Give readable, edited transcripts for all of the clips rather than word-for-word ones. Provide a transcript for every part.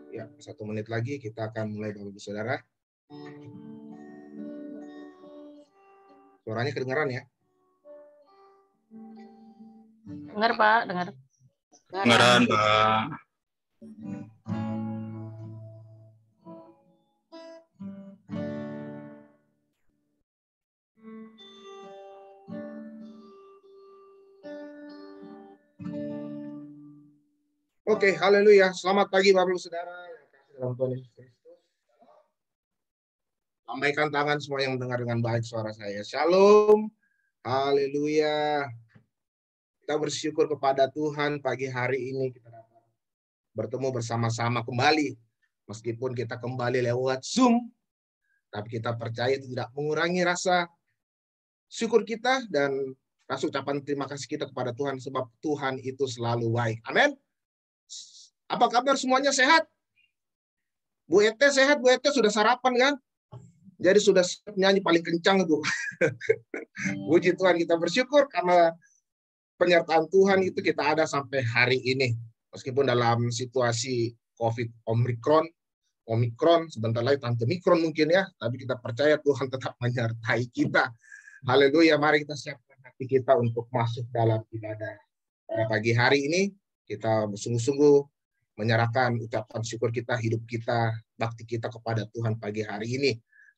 Ya, 1 menit lagi kita akan mulai, Bapak Ibu Saudara. Suaranya kedengaran ya? Dengar, Pak, dengar. Kedengaran, Pak. Oke, haleluya. Selamat pagi Bapak Ibu Saudara yang kasih dalam Tuhan Yesus Kristus. Lambaikan tangan semua yang mendengar dengan baik suara saya. Shalom. Haleluya. Kita bersyukur kepada Tuhan pagi hari ini kita dapat bertemu bersama-sama kembali. Meskipun kita kembali lewat Zoom, tapi kita percaya itu tidak mengurangi rasa syukur kita dan rasa ucapan terima kasih kita kepada Tuhan sebab Tuhan itu selalu baik. Amin. Apa kabar semuanya, sehat? Bu Ete sehat, Bu Ete sudah sarapan kan? Jadi sudah siap nyanyi paling kencang itu. Puji Tuhan, kita bersyukur karena penyertaan Tuhan itu kita ada sampai hari ini. Meskipun dalam situasi COVID Omikron, sebentar lagi Tante Mikron mungkin ya, tapi kita percaya Tuhan tetap menyertai kita. Haleluya, mari kita siapkan hati kita untuk masuk dalam ibadah. Pada pagi hari ini, kita bersungguh-sungguh menyerahkan ucapan syukur kita, hidup kita, bakti kita kepada Tuhan pagi hari ini.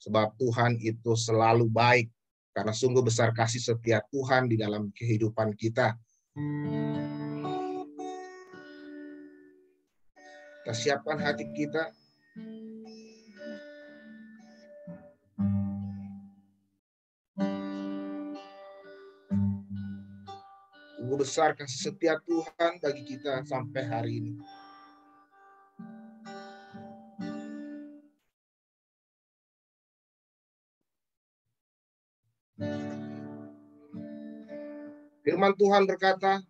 Sebab Tuhan itu selalu baik, karena sungguh besar kasih setia Tuhan di dalam kehidupan kita. Kita siapkan hati kita. Sungguh besar kasih setia Tuhan bagi kita sampai hari ini. Firman Tuhan berkata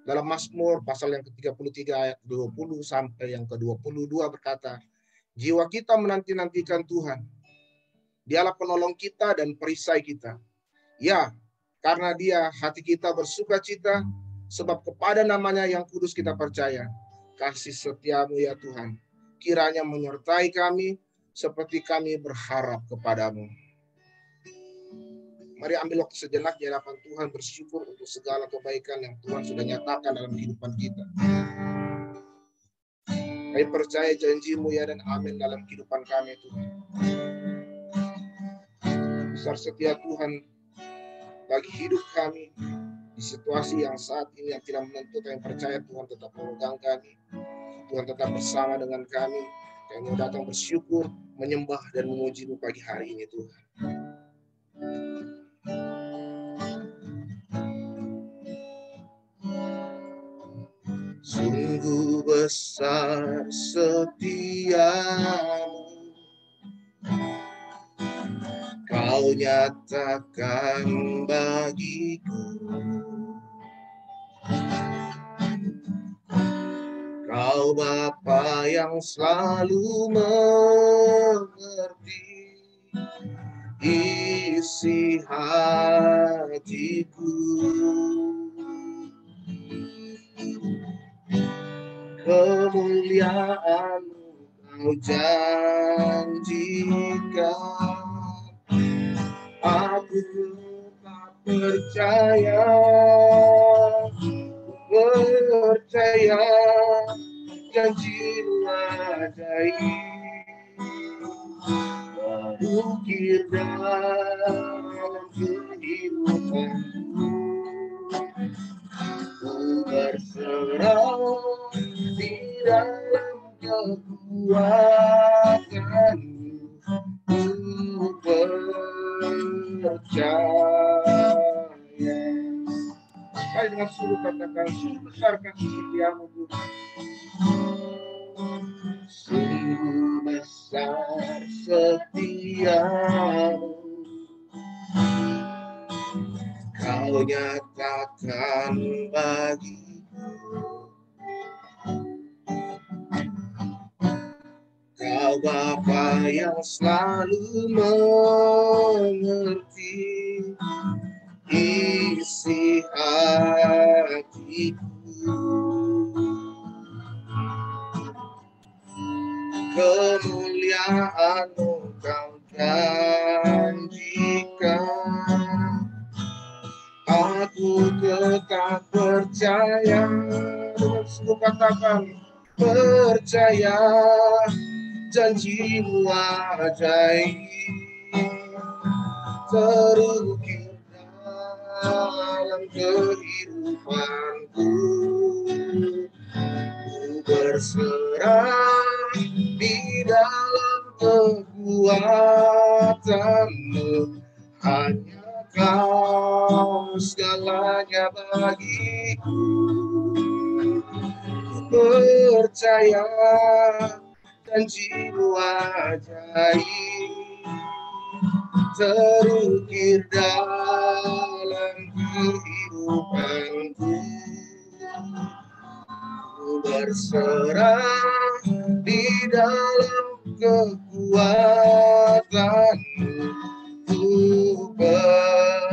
dalam Mazmur pasal yang ke-33 ayat 20 sampai yang ke-22 berkata, jiwa kita menanti-nantikan Tuhan. Dialah penolong kita dan perisai kita. Ya, karena Dia hati kita bersuka cita, sebab kepada namanya yang kudus kita percaya. Kasih setiamu ya Tuhan, kiranya menyertai kami seperti kami berharap kepadamu. Mari ambil waktu sejenak di hadapan Tuhan, bersyukur untuk segala kebaikan yang Tuhan sudah nyatakan dalam kehidupan kita. Kami percaya janji-Mu ya dan amin dalam kehidupan kami Tuhan. Besar setia Tuhan bagi hidup kami di situasi yang saat ini yang tidak menentu. Kami percaya Tuhan tetap memegang kami. Tuhan tetap bersama dengan kami. Kami mau datang bersyukur, menyembah dan memuji-Mu pagi hari ini Tuhan. Sungguh besar setiamu, Kau nyatakan bagiku. Kau Bapa yang selalu mengerti isi hatiku. Kemuliaan-Mu Kau janjikan, aku tak percaya janji-Mu ajaib, mengukir dalam kehidupanku. Ku berserah di dalam kekuatan-Mu, ku percaya. Mari dengan sungguh katakan, sungguh besar kasih setiamu Tuhan. Sungguh besar setiamu, Kau nyatakan bagiku. Kau Bapa yang selalu mengerti isi hatiku. Kemuliaan-Mu Kau janjikan, aku tetap percaya. Dengan sungguh katakan, percaya janji-Mu ajaib terukir dalam kehidupanku. Ku berserah di dalam kekuatan-Mu, hanya Kau segalanya bagiku. Ku percaya janji-Mu ajaib terukir dalam kehidupanku. Ku berserah di dalam kekuatan-Mu, ku percaya.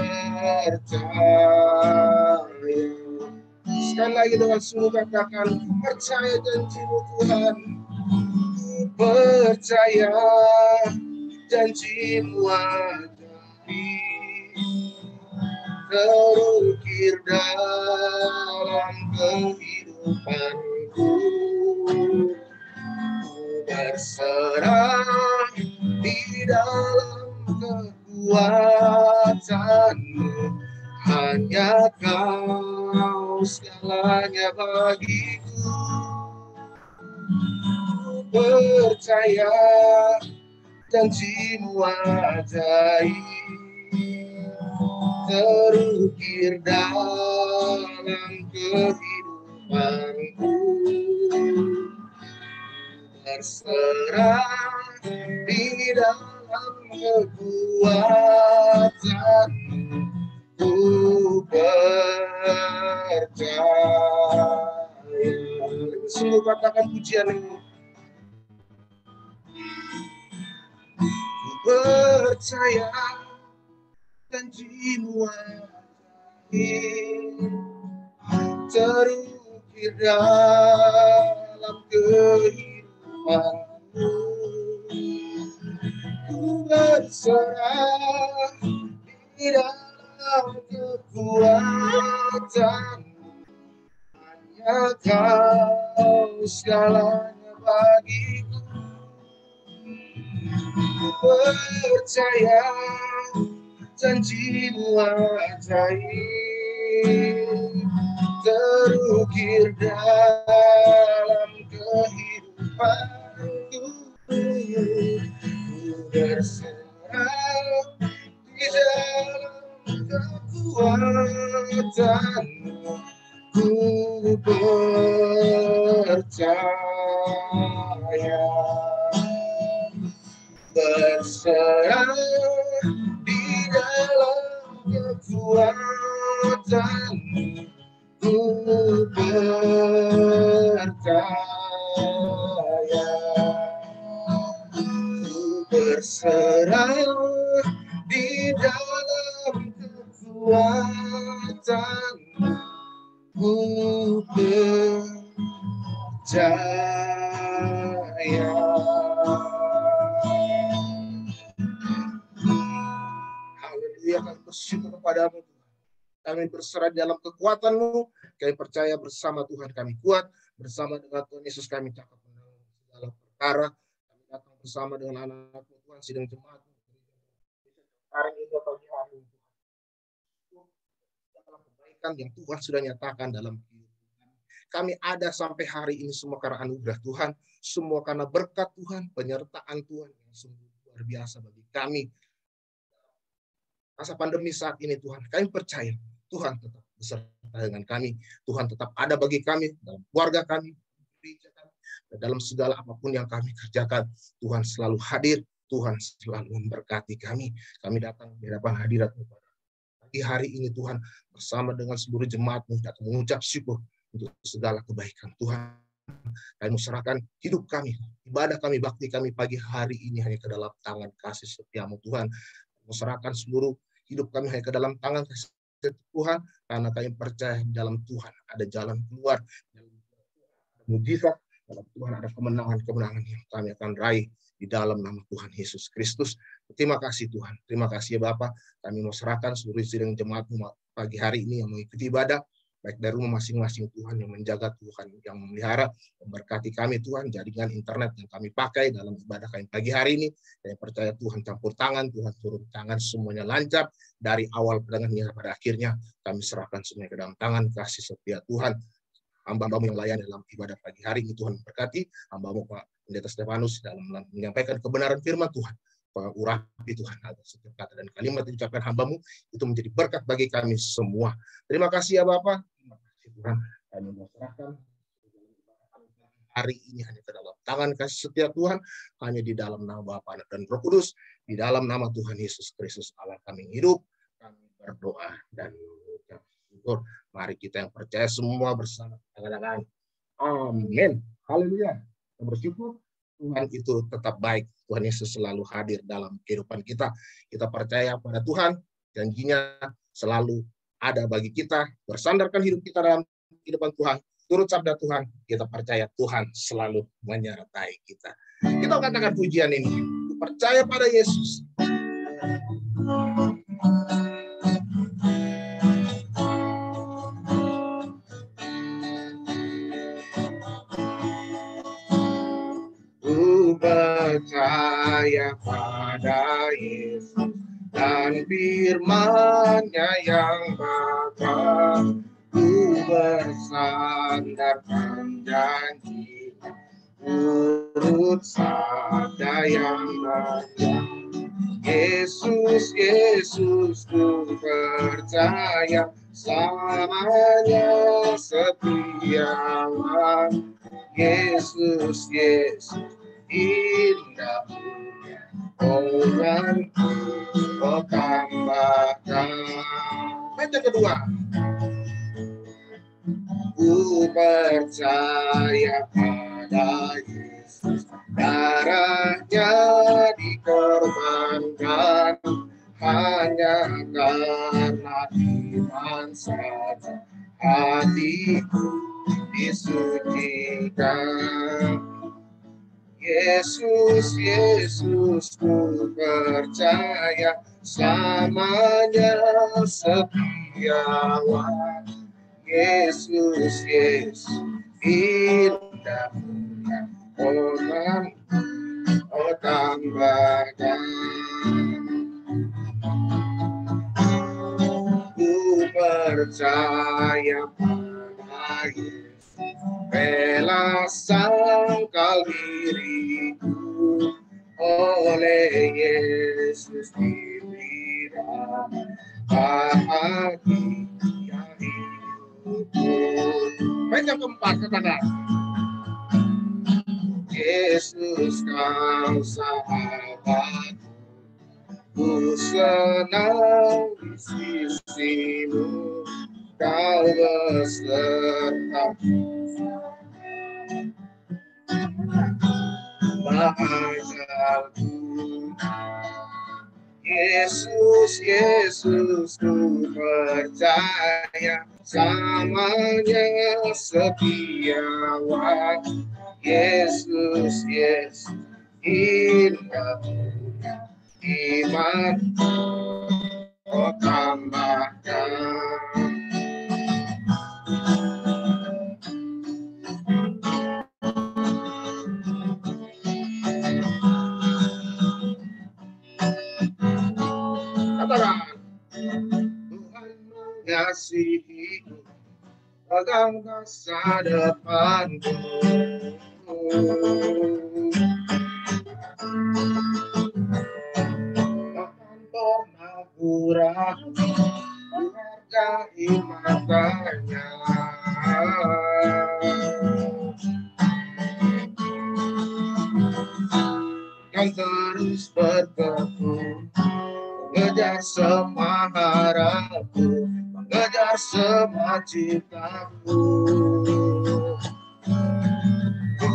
Sekali lagi dengan sungguh katakan, ku percaya janji-Mu Tuhan. Ku percaya janji-Mu ajaib terukir dalam kehidupanku. Ku berserah di dalam kekuatan-Mu, hanya Kau segalanya bagiku. Ku percaya janji-Mu ajaib terukir dalam kehidupanku. Berserah di dalam kekuatan-Mu, ku percaya. Sungguh katakan pujian-Mu. Ku percaya janji-Mu ajaib terukir dalam kehidupanku. Ku berserah di dalam kekuatan-Mu, hanya Kau segalanya bagiku. Ku percaya janji-Mu ajaib terukir dalam kehidupanku. Ku berserah di dalam kekuatan-Mu, ku percaya. Berserah di dalam kekuatan-Mu, ku percaya. Ku berserah di dalam kekuatan-Mu, ku percaya. Haleluya, kami bersyukur kepadamu Tuhan. Kami berserah dalam kekuatan-Mu. Kami percaya bersama Tuhan kami kuat. Bersama dengan Tuhan Yesus kami cakap menanggung segala perkara. Kami datang bersama dengan anak-anak-Mu Tuhan, sidang jemaat. Sekarang ini pagi hari dalam kebaikan yang Tuhan sudah nyatakan dalam kehidupan kami. Kami ada sampai hari ini semua karena anugerah Tuhan. Semua karena berkat Tuhan, penyertaan Tuhan yang sungguh luar biasa bagi kami. Masa pandemi saat ini Tuhan, kami percaya Tuhan tetap beserta dengan kami. Tuhan tetap ada bagi kami, dalam keluarga kami, gereja kami, dan dalam segala apapun yang kami kerjakan. Tuhan selalu hadir, Tuhan selalu memberkati kami. Kami datang di hadapan hadirat di hari ini Tuhan, bersama dengan seluruh jemaat-Mu, dan mengucap syukur untuk segala kebaikan Tuhan. Kami serahkan hidup kami, ibadah kami, bakti kami pagi hari ini hanya ke dalam tangan kasih setia-Mu Tuhan. Serahkan seluruh hidup kami hanya ke dalam tangan kasih Tuhan, karena kami percaya dalam Tuhan ada jalan keluar, ada mujizat, dalam Tuhan ada kemenangan-kemenangan yang kami akan raih di dalam nama Tuhan Yesus Kristus. Terima kasih Tuhan, terima kasih ya Bapa. Kami mau serahkan seluruh sidang jemaat-Mu pagi hari ini yang mengikuti ibadah, baik dari rumah masing-masing Tuhan, yang menjaga Tuhan, yang memelihara, memberkati kami Tuhan, jaringan internet yang kami pakai dalam ibadah kami pagi hari ini. Saya percaya Tuhan campur tangan, Tuhan turun tangan, semuanya lancar, dari awal pertengahan pada akhirnya. Kami serahkan semuanya ke dalam tangan kasih setia Tuhan. Hamba-Hamba-Mu yang layan dalam ibadah pagi hari ini, Tuhan berkati. Hamba-Mu Pak Pendeta Stefanus dalam menyampaikan kebenaran firman Tuhan. Urapi Tuhan atas setiap kata dan kalimat yang diucapkan hamba-Mu, itu menjadi berkat bagi kami semua. Terima kasih ya Bapak. Terima kasih Tuhan. Kami mau serahkan hari ini hanya ke dalam tangan kasih setia Tuhan, hanya di dalam nama Bapa dan Roh Kudus, di dalam nama Tuhan Yesus Kristus Allah kami hidup. Kami berdoa dan mengucap syukur. Mari kita yang percaya semua bersama tangan-tangan. Amin. Haleluya. Kita bersyukur Tuhan itu tetap baik. Tuhan Yesus selalu hadir dalam kehidupan kita. Kita percaya pada Tuhan, janjinya selalu ada bagi kita. Bersandarkan hidup kita dalam kehidupan Tuhan. Turut sabda Tuhan, kita percaya Tuhan selalu menyertai kita. Kita katakan pujian ini. Percaya pada Yesus. Percaya pada Yesus dan firman-Nya yang bakal. Ku bersandarkan janji, turut sabda yang baca. Yesus, Yesus, ku percaya selamanya setiawan. Yesus, Yesus, indah punya Tuhanku, kau tambahkan. Baca kedua. Ku percaya pada Yesus, darahnya dikorbankan, hanya karena iman saja hatiku disucikan. Yesus, Yesus, ku percaya selamanya setiawan. Yesus, Yesus, indah punya Tuhan, oh tambahkan. Ku percaya pada Yesus, rela sangkal diriku, oleh Yesus diberikan bahagia hidupku. Baik, yang keempat, katakan. Yesus, kau sahabatku, ku senang di sisimu, kau besertaku. Bahagiaku. Yesus, Yesus, ku percaya selamanya setiawan. Yesus, Yesus, indah punya iman, oh tambahkan. Tuhan mengasihiku, pegang masa depanku. Takkan pernah ku ragu, menghargai mata terus bertekun, mengejar semua harapku, mengejar semua citaku. Ku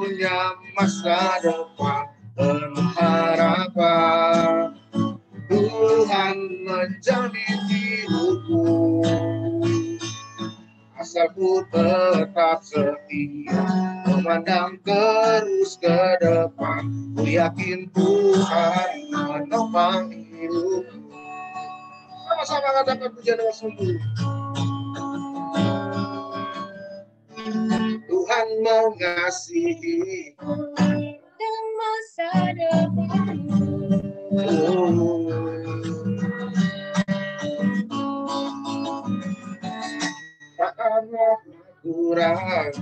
punya masa depan penuh harapan, Tuhan menjamin hidupku. Asal ku tetap setia, memandang terus ke depan, ku yakin Tuhan menopang hidupku. Sama-sama katakan pujian dengan sungguh. Tuhan mengasihi dan masa depanmu. Tak ada kurang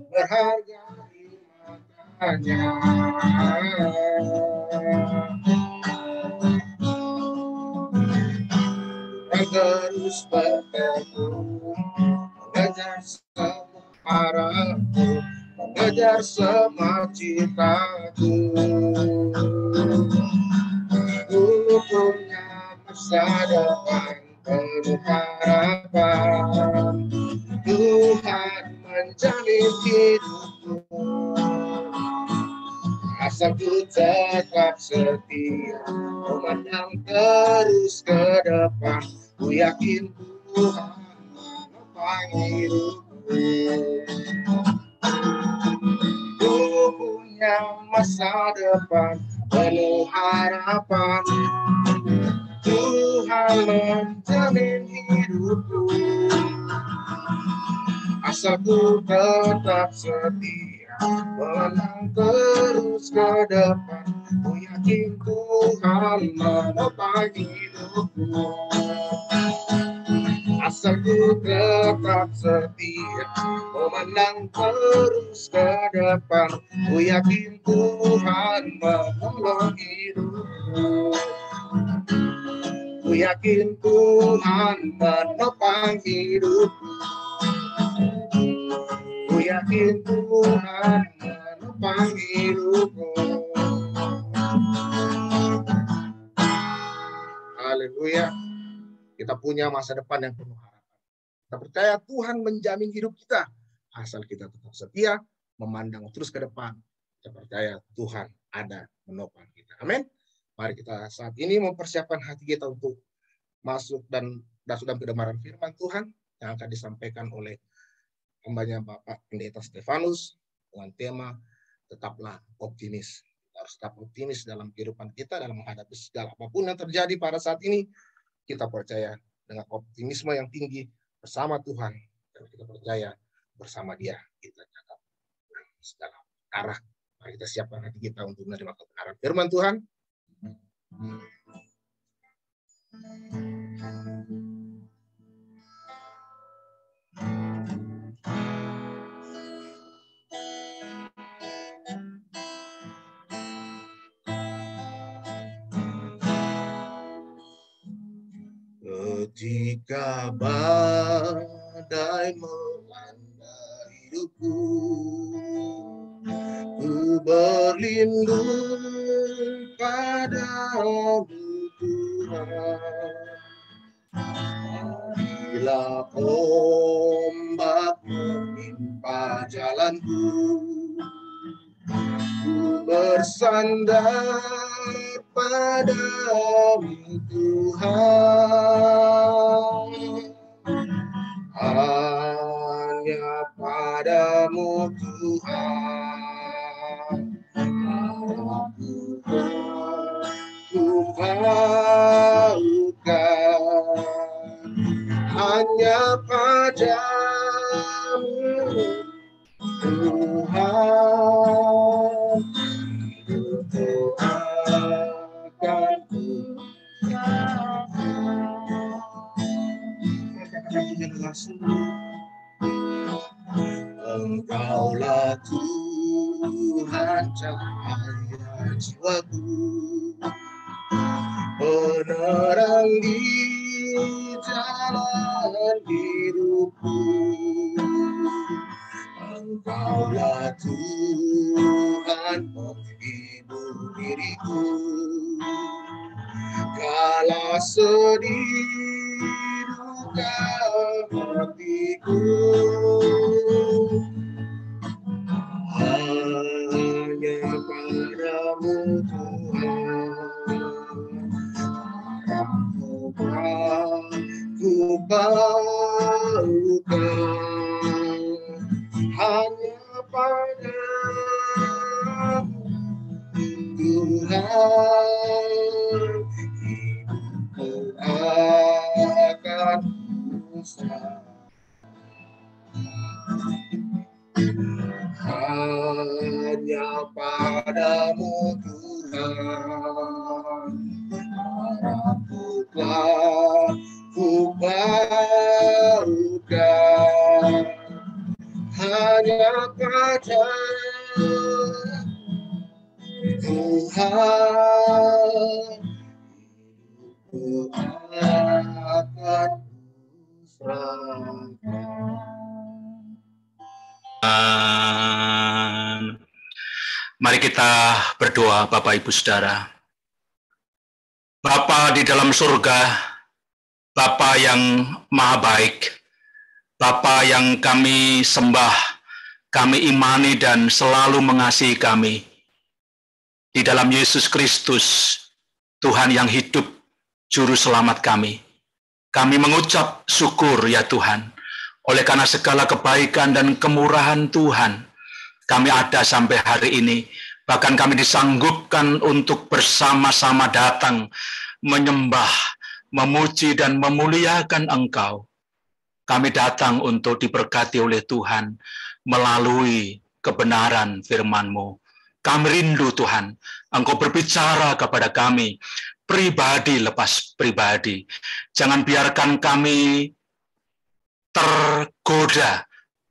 berhargai matanya. Dan terus bertekun, mengejar semua harapku, mengejar semua citaku. Ku punya masa depan penuh harapan, Tuhan menjamin hidupku. Asal ku tetap setia, memandang terus ke depan, ku yakin Tuhan menopang hidupku. Ku punya masa depan penuh harapan, Tuhan menjamin hidupku. Asal ku tetap setia, menang terus ke depan, ku yakin Tuhan menopang hidupku. Asal ku tetap setia, memandang terus ke depan, ku yakin Tuhan menolong hidupku. Ku yakin Tuhan menopang hidupku. Ku yakin Tuhan menopang hidupku. Haleluya. Kita punya masa depan yang penuh harapan. Kita percaya Tuhan menjamin hidup kita. Asal kita tetap setia, memandang terus ke depan. Kita percaya Tuhan ada menopang kita. Amin. Mari kita saat ini mempersiapkan hati kita untuk masuk dan dalam kebenaran firman Tuhan yang akan disampaikan oleh hambanya Bapak Pendeta Stefanus dengan tema tetaplah optimis. Kita harus tetap optimis dalam kehidupan kita, dalam menghadapi segala apapun yang terjadi pada saat ini. Kita percaya dengan optimisme yang tinggi bersama Tuhan, dan kita percaya bersama Dia kita cakap segala arah. Mari kita siapkan hati kita untuk menerima kebenaran firman Tuhan. Ketika badai melanda hidupku, ku berlindung padamu Tuhan. Bila ombak menimpa jalanku, ku bersandar padamu Tuhan. Hanya padamu Tuhan ku maukan, hanya padamu Tuhan hidupku akan ku Engkaulah Tuhan cahaya jiwaku, penerang di jalan hidupku. Engkaulah Tuhan penghibur diriku, diriku, kala sedih duka hatiku, hanya padamu Tuhan, ku baukan, hanya padamu Tuhan, hidupku akan usah. Hanya padamu Tuhan, harapku telah ku baukan, hanya padamu Tuhan, hidupku akan serahkan. Mari kita berdoa, Bapak Ibu Saudara. Bapa di dalam surga, Bapa yang maha baik, Bapa yang kami sembah, kami imani dan selalu mengasihi kami. Di dalam Yesus Kristus, Tuhan yang hidup, Juru Selamat kami. Kami mengucap syukur ya Tuhan, oleh karena segala kebaikan dan kemurahan Tuhan, kami ada sampai hari ini. Bahkan kami disanggupkan untuk bersama-sama datang, menyembah, memuji dan memuliakan Engkau. Kami datang untuk diberkati oleh Tuhan melalui kebenaran firman-Mu. Kami rindu Tuhan, Engkau berbicara kepada kami, pribadi lepas pribadi. Jangan biarkan kami tergoda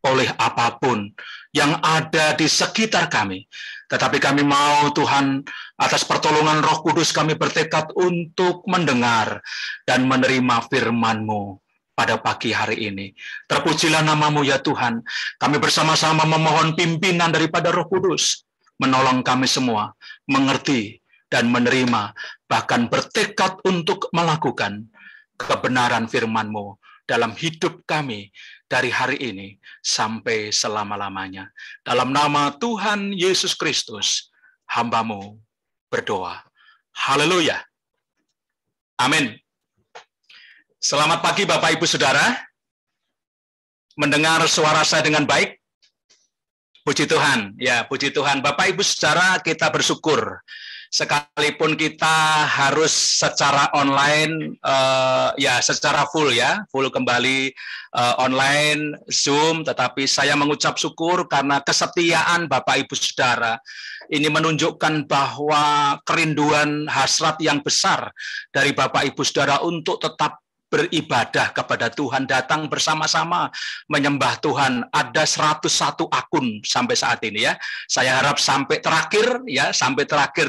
oleh apapun yang ada di sekitar kami. Tetapi kami mau Tuhan, atas pertolongan Roh Kudus kami bertekad untuk mendengar dan menerima firman-Mu pada pagi hari ini. Terpujilah nama-Mu ya Tuhan. Kami bersama-sama memohon pimpinan daripada Roh Kudus, menolong kami semua mengerti dan menerima, bahkan bertekad untuk melakukan kebenaran firman-Mu dalam hidup kami dari hari ini sampai selama-lamanya. Dalam nama Tuhan Yesus Kristus, hamba-Mu berdoa. Haleluya. Amin. Selamat pagi Bapak Ibu Saudara. Mendengar suara saya dengan baik? Puji Tuhan. Ya, puji Tuhan. Bapak Ibu Saudara, kita bersyukur. Sekalipun kita harus secara online, secara full kembali online, Zoom, tetapi saya mengucap syukur karena kesetiaan Bapak Ibu Saudara. Ini menunjukkan bahwa kerinduan hasrat yang besar dari Bapak Ibu Saudara untuk tetap beribadah kepada Tuhan, datang bersama-sama menyembah Tuhan. Ada 101 akun sampai saat ini ya. Saya harap sampai terakhir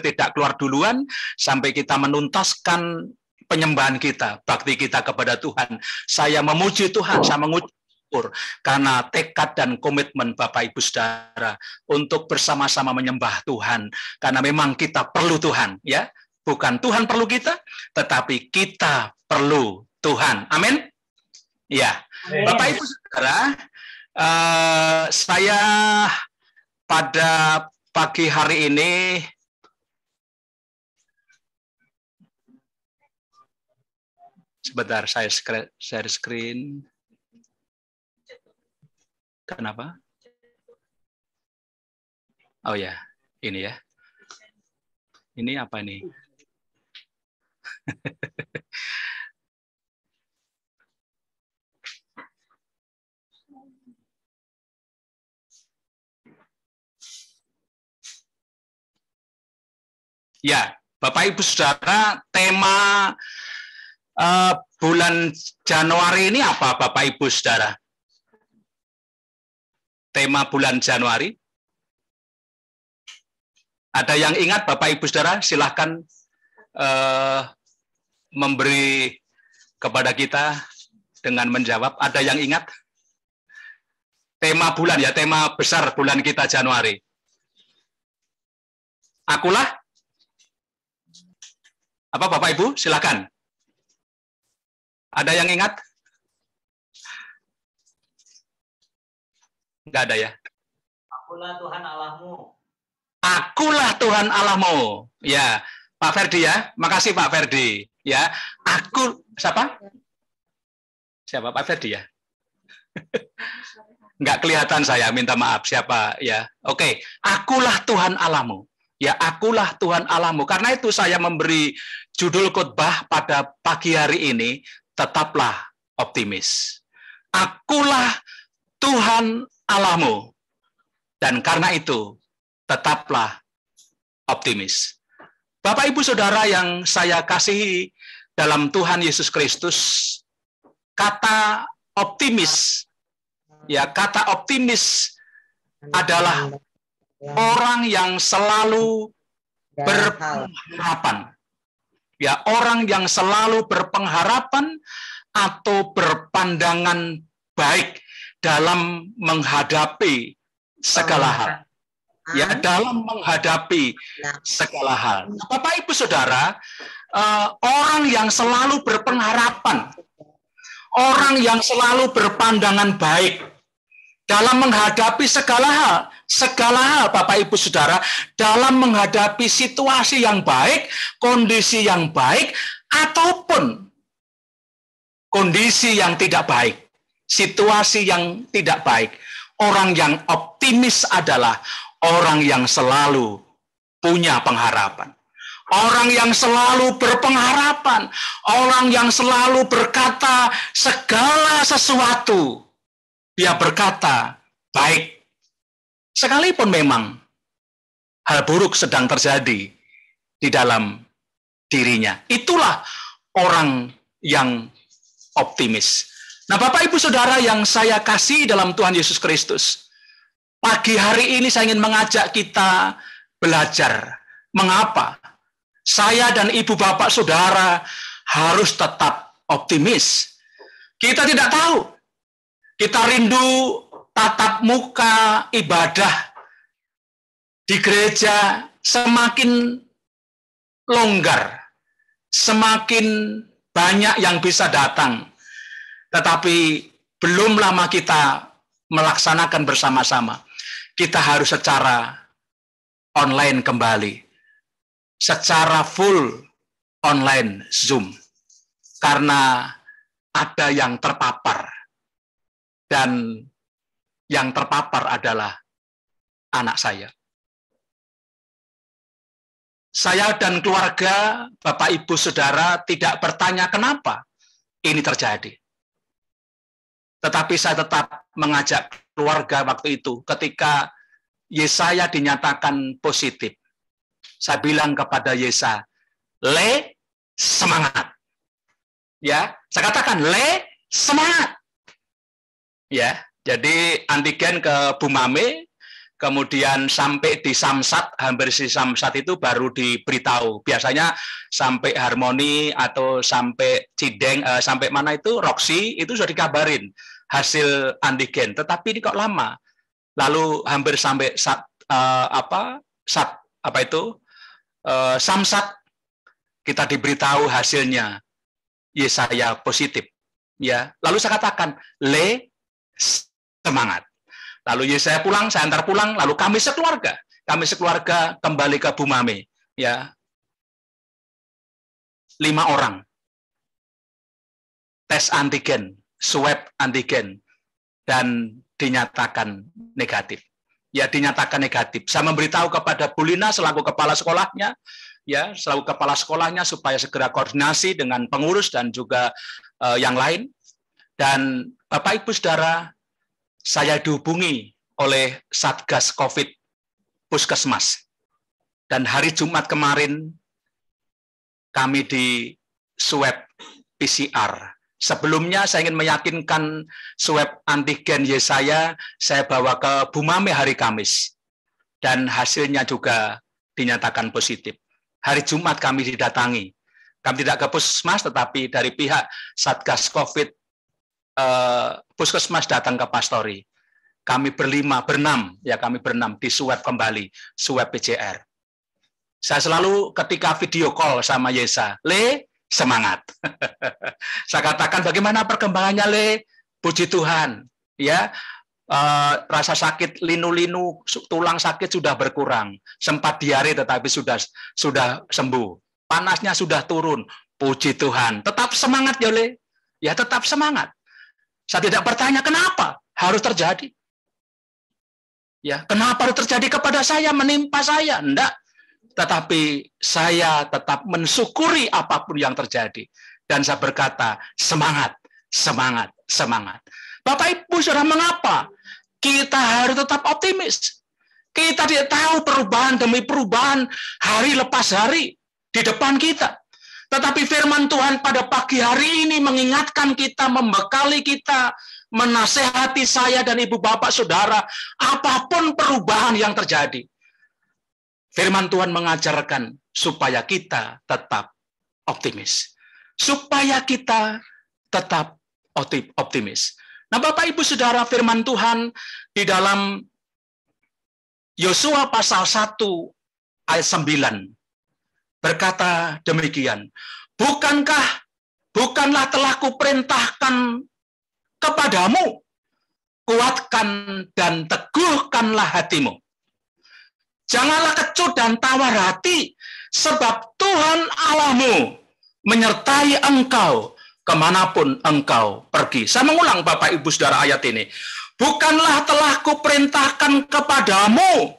tidak keluar duluan, sampai kita menuntaskan penyembahan kita, bakti kita kepada Tuhan. Saya memuji Tuhan, saya mengucap syukur karena tekad dan komitmen Bapak Ibu Saudara untuk bersama-sama menyembah Tuhan, karena memang kita perlu Tuhan ya. Bukan Tuhan perlu kita, tetapi kita perlu Tuhan. Amin. Ya, Bapak Ibu Saudara, saya pada pagi hari ini sebentar, saya share screen. Kenapa? Oh ya, ini ya. Ini apa nih? Ya, Bapak Ibu Saudara, tema bulan Januari ini apa Bapak Ibu Saudara? Tema bulan Januari. Ada yang ingat Bapak Ibu Saudara? Silahkan memberi kepada kita dengan menjawab. Ada yang ingat? Tema bulan ya, tema besar bulan kita Januari. Akulah? Apa Bapak Ibu? Silakan. Ada yang ingat? Enggak ada ya? Akulah Tuhan Allahmu. Akulah Tuhan Allahmu. Ya, Pak Ferdi ya. Makasih Pak Ferdi. Ya, aku siapa? Siapa Pak Ferdi ya? Enggak kelihatan saya, minta maaf siapa ya. Oke, akulah Tuhan Allahmu. Ya, akulah Tuhan Allahmu. Karena itu saya memberi judul khotbah pada pagi hari ini, tetaplah optimis. Akulah Tuhan Allahmu. Dan karena itu, tetaplah optimis. Bapak, Ibu, Saudara yang saya kasihi dalam Tuhan Yesus Kristus, kata optimis, ya, kata optimis adalah orang yang selalu berpengharapan. Ya, orang yang selalu berpengharapan atau berpandangan baik dalam menghadapi segala hal. Ya, dalam menghadapi segala hal. Bapak, Ibu, Saudara, orang yang selalu berpengharapan, orang yang selalu berpandangan baik dalam menghadapi segala hal, Bapak Ibu Saudara, dalam menghadapi situasi yang baik, kondisi yang baik, ataupun kondisi yang tidak baik, situasi yang tidak baik. Orang yang optimis adalah orang yang selalu punya pengharapan. Orang yang selalu berpengharapan, orang yang selalu berkata segala sesuatu, dia berkata baik. Sekalipun memang hal buruk sedang terjadi di dalam dirinya. Itulah orang yang optimis. Nah, Bapak, Ibu, Saudara yang saya kasih dalam Tuhan Yesus Kristus, pagi hari ini saya ingin mengajak kita belajar. Mengapa saya dan Ibu, Bapak, Saudara harus tetap optimis? Kita tidak tahu. Kita rindu tatap muka ibadah di gereja semakin longgar, semakin banyak yang bisa datang. Tetapi belum lama kita melaksanakan bersama-sama. Kita harus secara online kembali, secara full online Zoom, karena ada yang terpapar. Dan yang terpapar adalah anak saya. Saya dan keluarga, Bapak, Ibu, Saudara, tidak bertanya kenapa ini terjadi. Tetapi saya tetap mengajak keluarga waktu itu, ketika Yesaya dinyatakan positif. Saya bilang kepada Yesaya, Le, semangat. Ya, saya katakan, Le, semangat. Ya, jadi antigen ke Bumame, kemudian sampai di Samsat, hampir di Samsat itu baru diberitahu. Biasanya sampai Harmoni atau sampai Cideng, sampai mana itu Roxy itu sudah dikabarin hasil antigen. Tetapi ini kok lama. Lalu hampir sampai Samsat kita diberitahu hasilnya Yesaya positif. Ya, lalu saya katakan, Le, semangat. Lalu Yesaya pulang, saya antar pulang, lalu kami sekeluarga kembali ke Bumame, ya. 5 orang tes antigen, swab antigen, dan dinyatakan negatif. Ya, dinyatakan negatif. Saya memberitahu kepada Bu Lina selaku kepala sekolahnya, ya, selaku kepala sekolahnya supaya segera koordinasi dengan pengurus dan juga yang lain. Dan Bapak, Ibu, Saudara, saya dihubungi oleh Satgas COVID Puskesmas. Dan hari Jumat kemarin, kami di swab PCR. Sebelumnya saya ingin meyakinkan swab antigen Yesaya, saya bawa ke Bumame hari Kamis. Dan hasilnya juga dinyatakan positif. Hari Jumat kami didatangi. Kami tidak ke Puskesmas, tetapi dari pihak Satgas COVID Puskesmas datang ke Pastori. Kami berenam di swab kembali, swab PCR. Saya selalu ketika video call sama Yesa, Le, semangat. Saya katakan bagaimana perkembangannya, Le? Puji Tuhan, ya. Rasa sakit linu-linu, tulang sakit sudah berkurang. Sempat diare tetapi sudah sembuh. Panasnya sudah turun. Puji Tuhan. Tetap semangat ya, Le. Ya, tetap semangat. Saya tidak bertanya kenapa harus terjadi. Ya, kenapa harus terjadi kepada saya, menimpa saya? Enggak. Tetapi saya tetap mensyukuri apapun yang terjadi. Dan saya berkata, semangat, semangat, semangat. Bapak Ibu, saudara, mengapa kita harus tetap optimis? Kita tidak tahu perubahan demi perubahan hari lepas hari di depan kita. Tetapi firman Tuhan pada pagi hari ini mengingatkan kita, membekali kita, menasehati saya dan ibu bapak saudara, apapun perubahan yang terjadi. Firman Tuhan mengajarkan supaya kita tetap optimis. Supaya kita tetap optimis. Nah, Bapak Ibu Saudara, firman Tuhan di dalam Yosua pasal 1 ayat 9 berkata demikian, bukanlah telah kuperintahkan kepadamu, kuatkan dan teguhkanlah hatimu. Janganlah kecut dan tawar hati, sebab Tuhan Allahmu menyertai engkau kemanapun engkau pergi. Saya mengulang Bapak Ibu Saudara ayat ini. Bukanlah telah kuperintahkan kepadamu,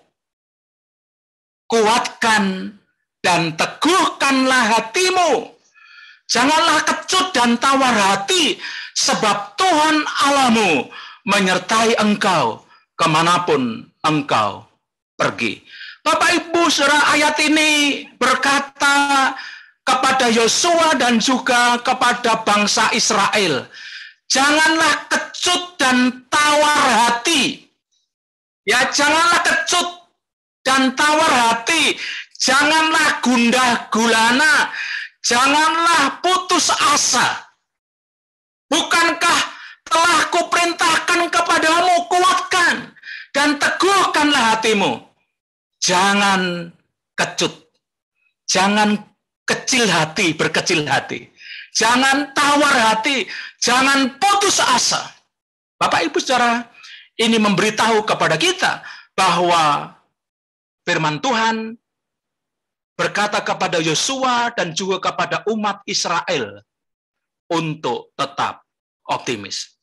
kuatkan dan teguhkanlah hatimu. Janganlah kecut dan tawar hati, sebab Tuhan Allahmu menyertai engkau kemanapun engkau pergi. Bapak Ibu Saudara, ayat ini berkata kepada Yosua dan juga kepada bangsa Israel, janganlah kecut dan tawar hati. Ya, janganlah kecut dan tawar hati. Janganlah gundah gulana. Janganlah putus asa. Bukankah telah kuperintahkan kepadamu, kuatkan dan teguhkanlah hatimu. Jangan kecut. Jangan kecil hati, berkecil hati. Jangan tawar hati, jangan putus asa. Bapak Ibu Saudara, ini memberitahu kepada kita bahwa firman Tuhan berkata kepada Yosua dan juga kepada umat Israel untuk tetap optimis.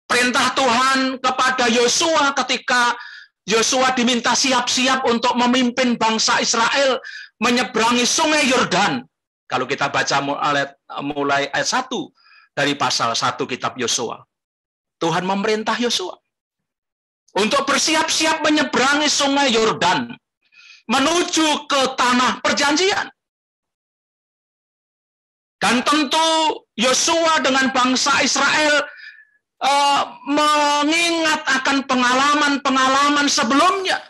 Perintah Tuhan kepada Yosua ketika Yosua diminta siap-siap untuk memimpin bangsa Israel menyeberangi sungai Yordan. Kalau kita baca mulai ayat 1 dari pasal 1 kitab Yosua. Tuhan memerintah Yosua untuk bersiap-siap menyeberangi sungai Yordan menuju ke tanah perjanjian. Dan tentu Yosua dengan bangsa Israel mengingat akan pengalaman-pengalaman sebelumnya.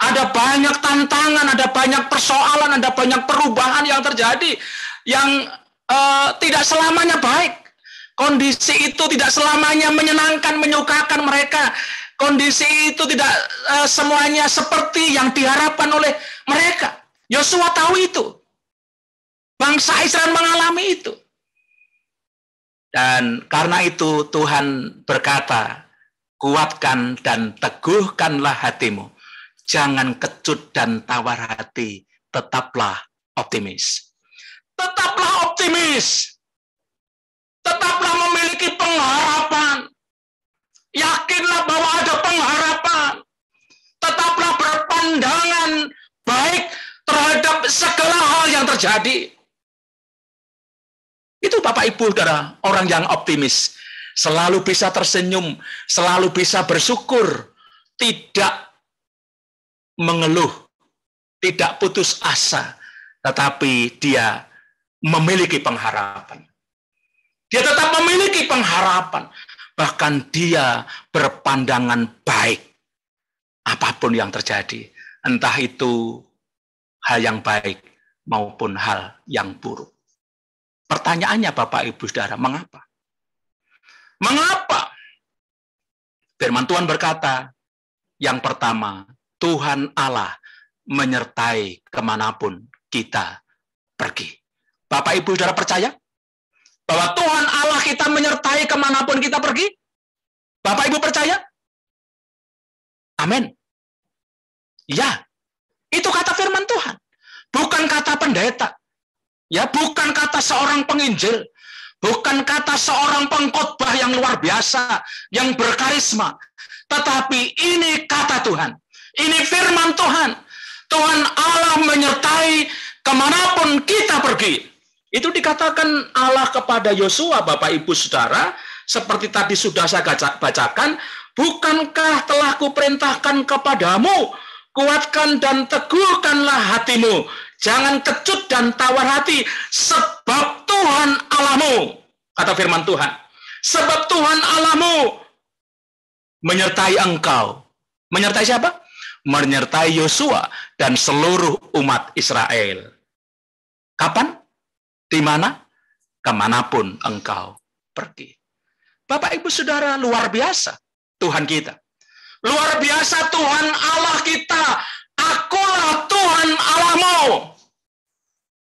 Ada banyak tantangan, ada banyak persoalan, ada banyak perubahan yang terjadi yang tidak selamanya baik. Kondisi itu tidak selamanya menyenangkan, menyukakan mereka. Kondisi itu tidak semuanya seperti yang diharapkan oleh mereka. Yosua tahu itu. Bangsa Israel mengalami itu. Dan karena itu Tuhan berkata, kuatkan dan teguhkanlah hatimu. Jangan kecut dan tawar hati. Tetaplah optimis. Tetaplah optimis. Tetaplah memiliki pengharapan. Yakinlah bahwa ada pengharapan. Tetaplah berpandangan baik terhadap segala hal yang terjadi. Itu Bapak Ibu Saudara, orang yang optimis. Selalu bisa tersenyum, selalu bisa bersyukur, tidak mengeluh, tidak putus asa, tetapi dia memiliki pengharapan. Dia tetap memiliki pengharapan, bahkan dia berpandangan baik apapun yang terjadi, entah itu hal yang baik maupun hal yang buruk. Pertanyaannya Bapak Ibu Saudara, mengapa? Mengapa? Firman Tuhan berkata, yang pertama, Tuhan Allah menyertai kemanapun kita pergi. Bapak Ibu Saudara percaya bahwa Tuhan Allah kita menyertai kemanapun kita pergi? Bapak Ibu percaya? Amin. Ya, itu kata firman Tuhan. Bukan kata pendeta. Ya, bukan kata seorang penginjil. Bukan kata seorang pengkhotbah yang luar biasa, yang berkarisma. Tetapi ini kata Tuhan. Ini firman Tuhan. Tuhan Allah menyertai kemanapun kita pergi. Itu dikatakan Allah kepada Yosua, Bapak Ibu Saudara, seperti tadi sudah saya bacakan, bukankah telah kuperintahkan kepadamu, kuatkan dan teguhkanlah hatimu, jangan kecut dan tawar hati, sebab Tuhan Allahmu, kata firman Tuhan, sebab Tuhan Allahmu menyertai engkau. Menyertai siapa? Menyertai Yosua dan seluruh umat Israel. Kapan? Di mana? Kemanapun engkau pergi. Bapak Ibu Saudara, luar biasa Tuhan kita. Luar biasa Tuhan Allah kita. Akulah Tuhan Allahmu.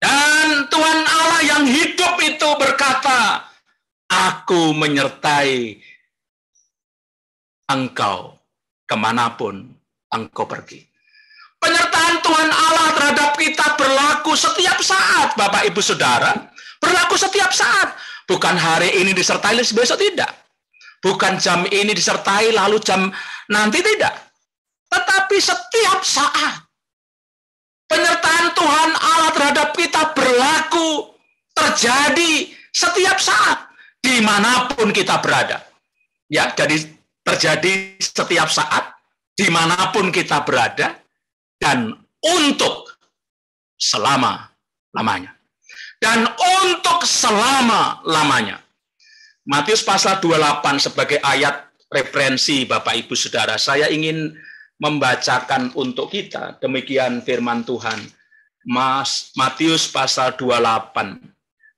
Dan Tuhan Allah yang hidup itu berkata, aku menyertai engkau kemanapun engkau pergi. Penyertaan Tuhan Allah terhadap kita berlaku setiap saat, Bapak Ibu Saudara. Berlaku setiap saat. Bukan hari ini disertai, besok tidak. Bukan jam ini disertai, lalu jam nanti tidak. Tetapi setiap saat. Penyertaan Tuhan Allah terhadap kita berlaku, terjadi setiap saat. Dimanapun kita berada. Ya, jadi terjadi setiap saat, dimanapun kita berada, dan untuk selama-lamanya. Dan untuk selama-lamanya. Matius pasal 28 sebagai ayat referensi Bapak Ibu Saudara. Saya ingin membacakan untuk kita demikian firman Tuhan. Matius pasal 28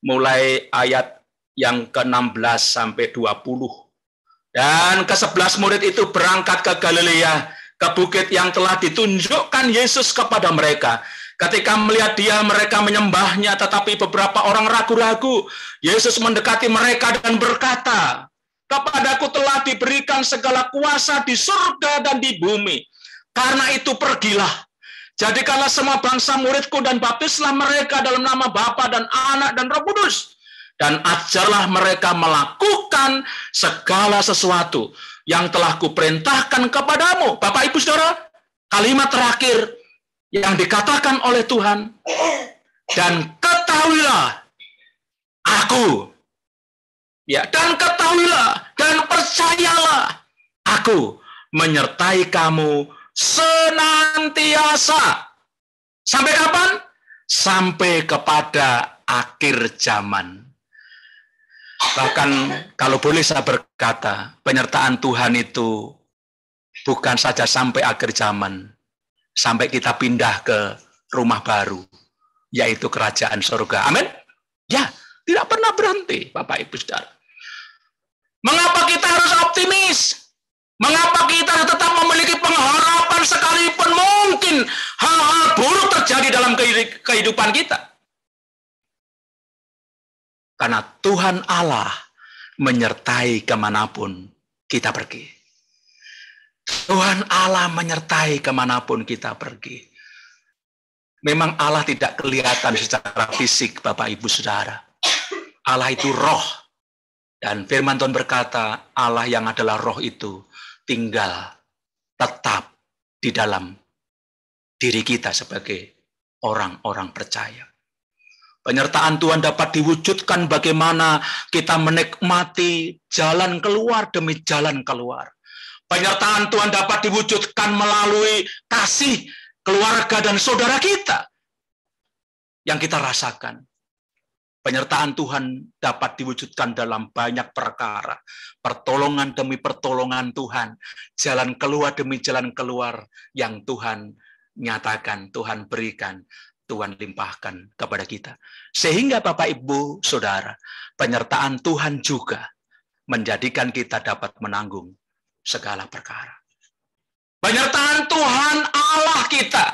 mulai ayat yang ke-16 sampai 20. Dan ke-11 murid itu berangkat ke Galilea, ke bukit yang telah ditunjukkan Yesus kepada mereka. Ketika melihat dia, mereka menyembahnya, tetapi beberapa orang ragu-ragu. Yesus mendekati mereka dan berkata, kepadaku telah diberikan segala kuasa di surga dan di bumi. Karena itu pergilah. Jadikanlah semua bangsa muridku dan baptislah mereka dalam nama Bapa dan Anak dan Roh Kudus. Dan ajarlah mereka melakukan segala sesuatu yang telah kuperintahkan kepadamu. Bapak Ibu Saudara, kalimat terakhir yang dikatakan oleh Tuhan, dan ketahuilah aku, ya, dan ketahuilah dan percayalah aku menyertai kamu senantiasa. Sampai kapan? Sampai kepada akhir zaman. Bahkan kalau boleh saya berkata, penyertaan Tuhan itu bukan saja sampai akhir zaman, sampai kita pindah ke rumah baru, yaitu kerajaan surga. Amin? Ya, tidak pernah berhenti, Bapak Ibu Saudara. Mengapa kita harus optimis? Mengapa kita tetap memiliki pengharapan sekalipun mungkin hal-hal buruk terjadi dalam kehidupan kita? Karena Tuhan Allah menyertai kemanapun kita pergi. Tuhan Allah menyertai kemanapun kita pergi. Memang Allah tidak kelihatan secara fisik, Bapak Ibu Saudara. Allah itu roh. Dan firman Tuhan berkata, Allah yang adalah roh itu tinggal tetap di dalam diri kita sebagai orang-orang percaya. Penyertaan Tuhan dapat diwujudkan bagaimana kita menikmati jalan keluar demi jalan keluar. Penyertaan Tuhan dapat diwujudkan melalui kasih keluarga dan saudara kita yang kita rasakan. Penyertaan Tuhan dapat diwujudkan dalam banyak perkara. Pertolongan demi pertolongan Tuhan. Jalan keluar demi jalan keluar yang Tuhan nyatakan, Tuhan berikan, Tuhan limpahkan kepada kita. Sehingga Bapak Ibu Saudara, penyertaan Tuhan juga menjadikan kita dapat menanggung segala perkara. Penyertaan Tuhan Allah kita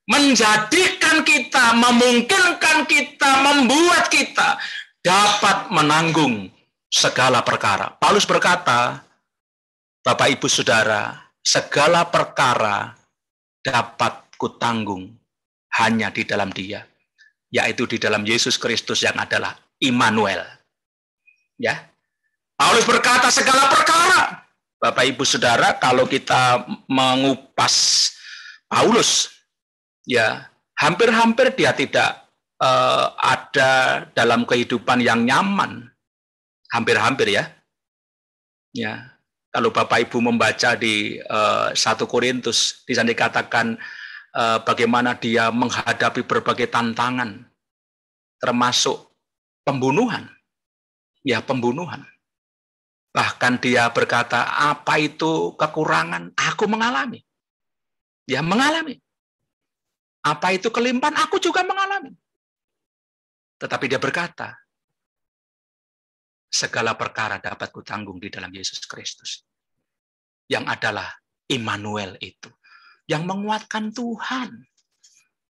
menjadikan kita, memungkinkan kita, membuat kita dapat menanggung segala perkara. Paulus berkata, Bapak Ibu Saudara, segala perkara dapat kutanggung hanya di dalam Dia, yaitu di dalam Yesus Kristus yang adalah Immanuel. Ya, Paulus berkata segala perkara. Bapak Ibu Saudara, kalau kita mengupas Paulus, ya hampir-hampir dia tidak ada dalam kehidupan yang nyaman. Hampir-hampir ya. Ya, kalau Bapak Ibu membaca di 1 Korintus, di sana dikatakan bagaimana dia menghadapi berbagai tantangan, termasuk pembunuhan. Ya, pembunuhan. Bahkan dia berkata, apa itu kekurangan? Aku mengalami. Ya, mengalami. Apa itu kelimpahan? Aku juga mengalami. Tetapi dia berkata, segala perkara dapat kutanggung di dalam Yesus Kristus. Yang adalah Immanuel itu. Yang menguatkan Tuhan.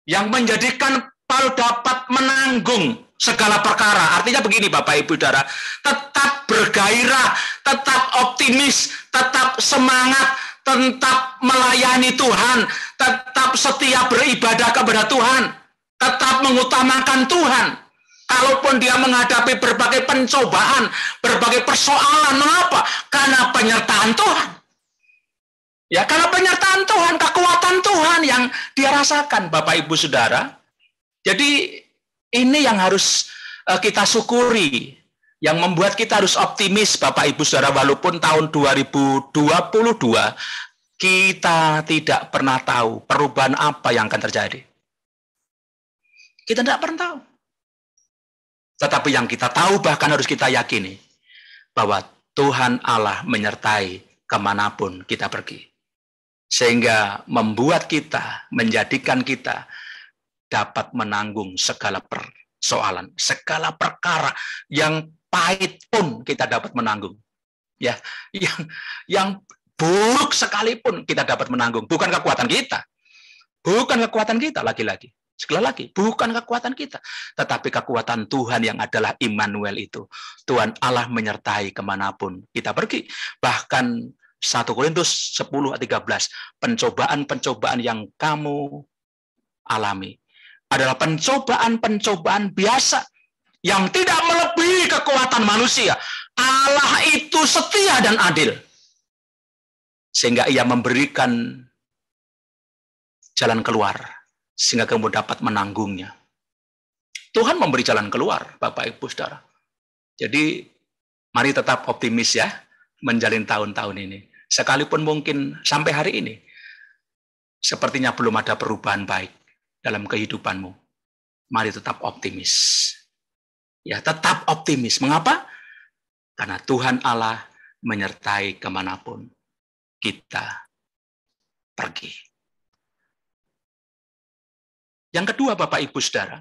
Yang menjadikan Paulus dapat menanggung segala perkara. Artinya begini Bapak Ibu Saudara, tetap bergairah, tetap optimis, tetap semangat, tetap melayani Tuhan, tetap setia beribadah kepada Tuhan, tetap mengutamakan Tuhan. Kalaupun dia menghadapi berbagai pencobaan, berbagai persoalan, mengapa? Karena penyertaan Tuhan. Ya, karena penyertaan Tuhan, kekuatan Tuhan yang dia rasakan, Bapak Ibu Saudara. Jadi ini yang harus kita syukuri, yang membuat kita harus optimis, Bapak Ibu Saudara, walaupun tahun 2022 kita tidak pernah tahu perubahan apa yang akan terjadi. Kita tidak pernah tahu. Tetapi yang kita tahu, bahkan harus kita yakini, bahwa Tuhan Allah menyertai kemanapun kita pergi. Sehingga membuat kita, menjadikan kita dapat menanggung segala persoalan, segala perkara yang pahit pun kita dapat menanggung. Ya, yang buruk sekalipun kita dapat menanggung. Bukan kekuatan kita. Bukan kekuatan kita lagi-lagi. Sekali lagi, bukan kekuatan kita, tetapi kekuatan Tuhan yang adalah Immanuel itu. Tuhan Allah menyertai kemanapun kita pergi. Bahkan 1 Korintus 10:13, pencobaan-pencobaan yang kamu alami adalah pencobaan-pencobaan biasa yang tidak melebihi kekuatan manusia. Allah itu setia dan adil. Sehingga ia memberikan jalan keluar. Sehingga kamu dapat menanggungnya. Tuhan memberi jalan keluar, Bapak Ibu Saudara. Jadi, mari tetap optimis ya, menjalin tahun-tahun ini. Sekalipun mungkin sampai hari ini, sepertinya belum ada perubahan baik dalam kehidupanmu. Mari tetap optimis. Ya, tetap optimis. Mengapa? Karena Tuhan Allah menyertai kemanapun kita pergi. Yang kedua, Bapak Ibu Saudara,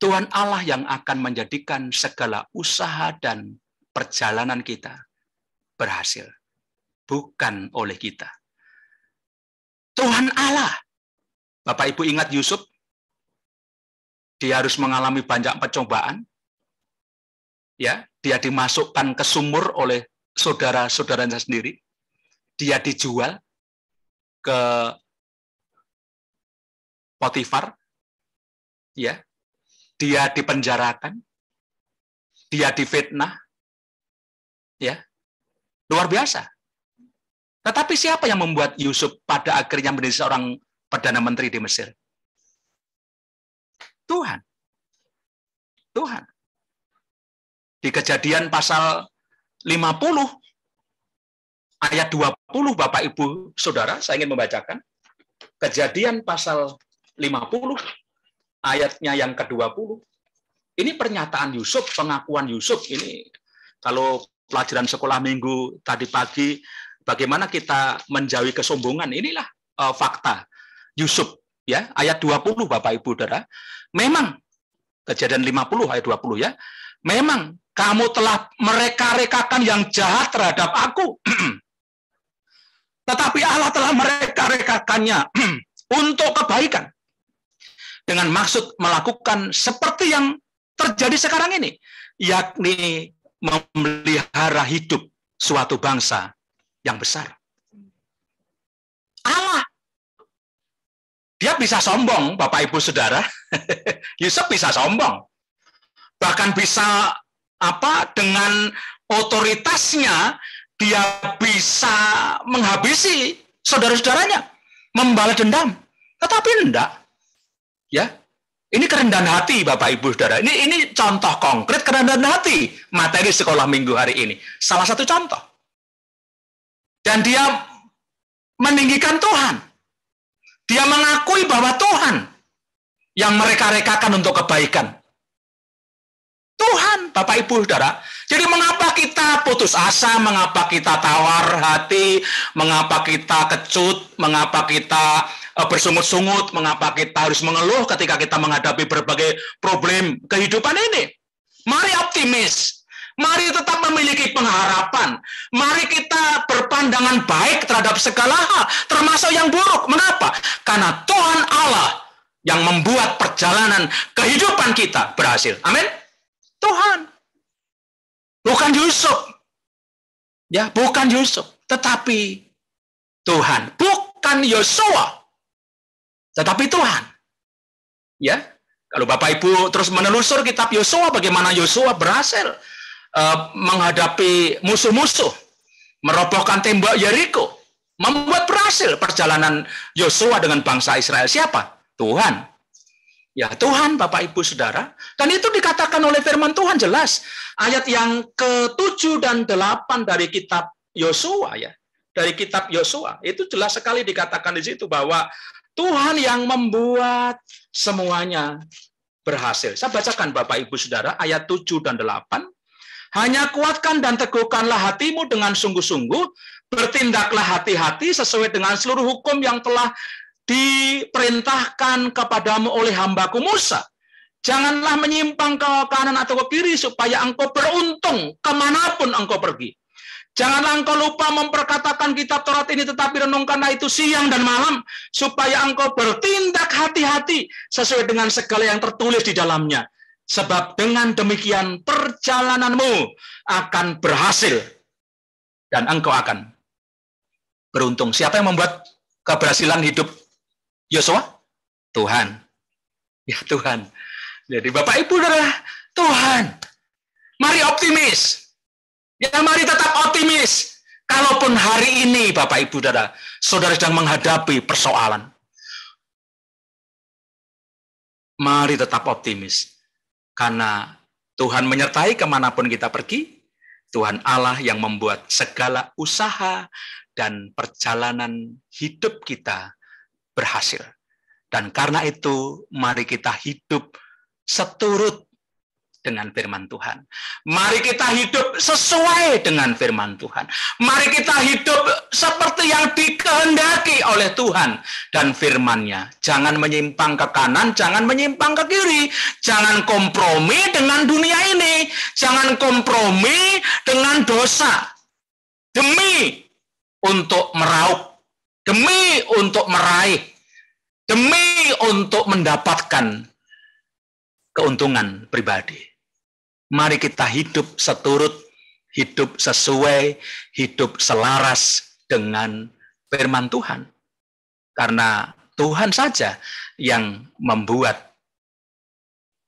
Tuhan Allah yang akan menjadikan segala usaha dan perjalanan kita berhasil, bukan oleh kita. Tuhan Allah. Bapak Ibu ingat Yusuf? Dia harus mengalami banyak pencobaan. Ya, dia dimasukkan ke sumur oleh saudara-saudaranya sendiri. Dia dijual ke Potifar, ya, dia dipenjarakan, dia difitnah, ya, luar biasa. Tetapi siapa yang membuat Yusuf pada akhirnya menjadi seorang perdana menteri di Mesir? Tuhan. Tuhan. Di Kejadian pasal 50 ayat 20, Bapak Ibu Saudara, saya ingin membacakan. Kejadian pasal 50 ayatnya yang ke-20. Ini pernyataan Yusuf, pengakuan Yusuf. Ini kalau pelajaran sekolah minggu tadi pagi, bagaimana kita menjauhi kesombongan. Inilah fakta Yusuf, ya, ayat 20 Bapak Ibu Saudara. Memang Kejadian 50 ayat 20 ya. Memang kamu telah mereka-rekakan yang jahat terhadap aku. Tetapi Allah telah mereka-rekakannya untuk kebaikan. Dengan maksud melakukan seperti yang terjadi sekarang ini, yakni memelihara hidup suatu bangsa yang besar. Allah, dia bisa sombong, Bapak Ibu Saudara. Yusuf bisa sombong. Bahkan bisa dengan otoritasnya dia bisa menghabisi saudara-saudaranya, membalas dendam. Tetapi enggak. Ya. Ini kerendahan hati, Bapak Ibu Saudara. Ini contoh konkret kerendahan hati materi sekolah minggu hari ini. Salah satu contoh. Dan dia meninggikan Tuhan. Dia mengakui bahwa Tuhan yang mereka rekakan untuk kebaikan. Tuhan, Bapak Ibu Saudara. Jadi mengapa kita putus asa, mengapa kita tawar hati, mengapa kita kecut, mengapa kita bersungut-sungut, mengapa kita harus mengeluh ketika kita menghadapi berbagai problem kehidupan ini. Mari optimis, mari tetap memiliki pengharapan, mari kita berpandangan baik terhadap segala hal, termasuk yang buruk. Mengapa? Karena Tuhan Allah yang membuat perjalanan kehidupan kita berhasil. Amin. Tuhan. Bukan Yusuf. Ya, bukan Yusuf, tetapi Tuhan. Bukan Yosua, tetapi Tuhan. Ya, kalau Bapak Ibu terus menelusur kitab Yosua, bagaimana Yosua berhasil menghadapi musuh-musuh, merobohkan tembok Yeriko, membuat berhasil perjalanan Yosua dengan bangsa Israel. Siapa? Tuhan. Ya, Tuhan, Bapak Ibu Saudara. Dan itu dikatakan oleh firman Tuhan jelas. Ayat yang ke-7 dan 8 dari kitab Yosua, ya. Dari kitab Yosua, itu jelas sekali dikatakan di situ bahwa Tuhan yang membuat semuanya berhasil. Saya bacakan Bapak Ibu Saudara ayat 7 dan 8. Hanya kuatkan dan teguhkanlah hatimu dengan sungguh-sungguh, bertindaklah hati-hati sesuai dengan seluruh hukum yang telah diperintahkan kepadamu oleh hambaku Musa. Janganlah menyimpang ke kanan atau ke kiri supaya engkau beruntung kemanapun engkau pergi. Janganlah engkau lupa memperkatakan kitab Taurat ini, tetapi renungkanlah itu siang dan malam, supaya engkau bertindak hati-hati sesuai dengan segala yang tertulis di dalamnya. Sebab dengan demikian perjalananmu akan berhasil dan engkau akan beruntung. Siapa yang membuat keberhasilan hidup Yosua? Tuhan. Ya, Tuhan. Jadi Bapak Ibu adalah Tuhan. Mari optimis. Ya, mari tetap optimis. Kalaupun hari ini Bapak Ibu saudara sedang menghadapi persoalan, mari tetap optimis. Karena Tuhan menyertai kemanapun kita pergi. Tuhan Allah yang membuat segala usaha dan perjalanan hidup kita berhasil. Dan karena itu, mari kita hidup seturut dengan firman Tuhan. Mari kita hidup sesuai dengan firman Tuhan. Mari kita hidup seperti yang dikehendaki oleh Tuhan dan firman-Nya. Jangan menyimpang ke kanan, jangan menyimpang ke kiri. Jangan kompromi dengan dunia ini. Jangan kompromi dengan dosa. Demi untuk meraup, demi untuk meraih, demi untuk mendapatkan keuntungan pribadi. Mari kita hidup seturut, hidup sesuai, hidup selaras dengan firman Tuhan. Karena Tuhan saja yang membuat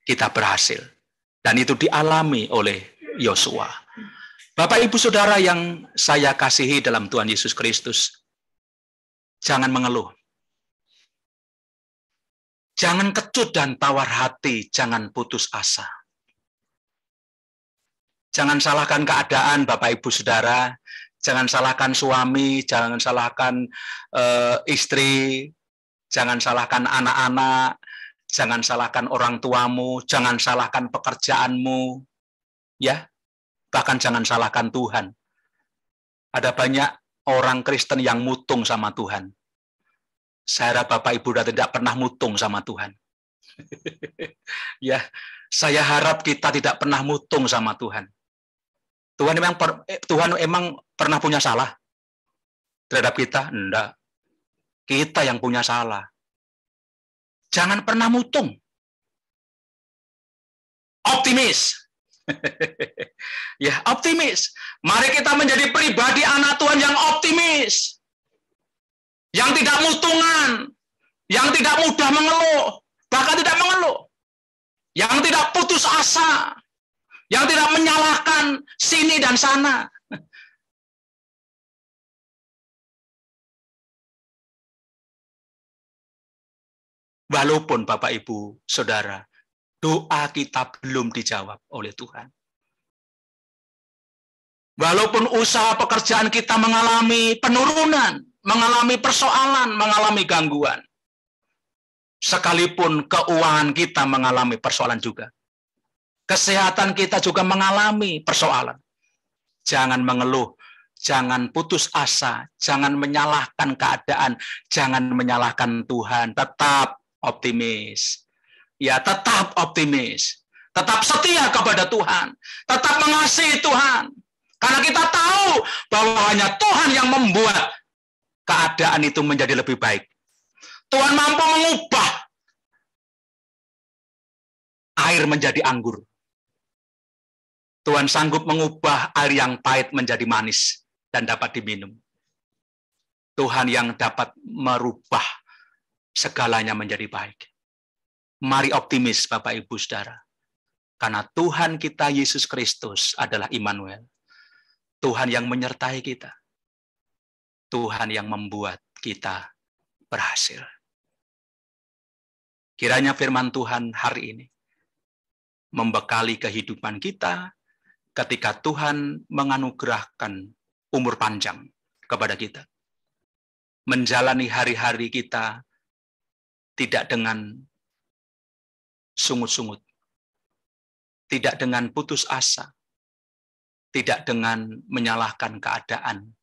kita berhasil. Dan itu dialami oleh Yosua. Bapak Ibu Saudara yang saya kasihi dalam Tuhan Yesus Kristus, jangan mengeluh. Jangan kecut dan tawar hati, jangan putus asa. Jangan salahkan keadaan Bapak Ibu Saudara, jangan salahkan suami, jangan salahkan istri, jangan salahkan anak-anak, jangan salahkan orang tuamu, jangan salahkan pekerjaanmu, ya. Bahkan jangan salahkan Tuhan. Ada banyak orang Kristen yang mutung sama Tuhan. Saya harap Bapak Ibu tidak pernah mutung sama Tuhan. Ya, saya harap kita tidak pernah mutung sama Tuhan. Tuhan emang pernah punya salah terhadap kita? Enggak. Kita yang punya salah. Jangan pernah mutung. Optimis. Ya, optimis. Mari kita menjadi pribadi anak Tuhan yang optimis. Yang tidak mutungan. Yang tidak mudah mengeluh. Bahkan tidak mengeluh. Yang tidak putus asa. Yang tidak menyalahkan sini dan sana. Walaupun Bapak, Ibu, Saudara, doa kita belum dijawab oleh Tuhan. Walaupun usaha pekerjaan kita mengalami penurunan, mengalami persoalan, mengalami gangguan. Sekalipun keuangan kita mengalami persoalan juga. Kesehatan kita juga mengalami persoalan. Jangan mengeluh, jangan putus asa, jangan menyalahkan keadaan, jangan menyalahkan Tuhan. Tetap optimis. Ya, tetap optimis. Tetap setia kepada Tuhan. Tetap mengasihi Tuhan. Karena kita tahu bahwa hanya Tuhan yang membuat keadaan itu menjadi lebih baik. Tuhan mampu mengubah air menjadi anggur. Tuhan sanggup mengubah air yang pahit menjadi manis dan dapat diminum. Tuhan yang dapat merubah segalanya menjadi baik. Mari optimis Bapak Ibu Saudara. Karena Tuhan kita Yesus Kristus adalah Immanuel. Tuhan yang menyertai kita. Tuhan yang membuat kita berhasil. Kiranya firman Tuhan hari ini membekali kehidupan kita ketika Tuhan menganugerahkan umur panjang kepada kita. Menjalani hari-hari kita tidak dengan sungut-sungut, tidak dengan putus asa, tidak dengan menyalahkan keadaan,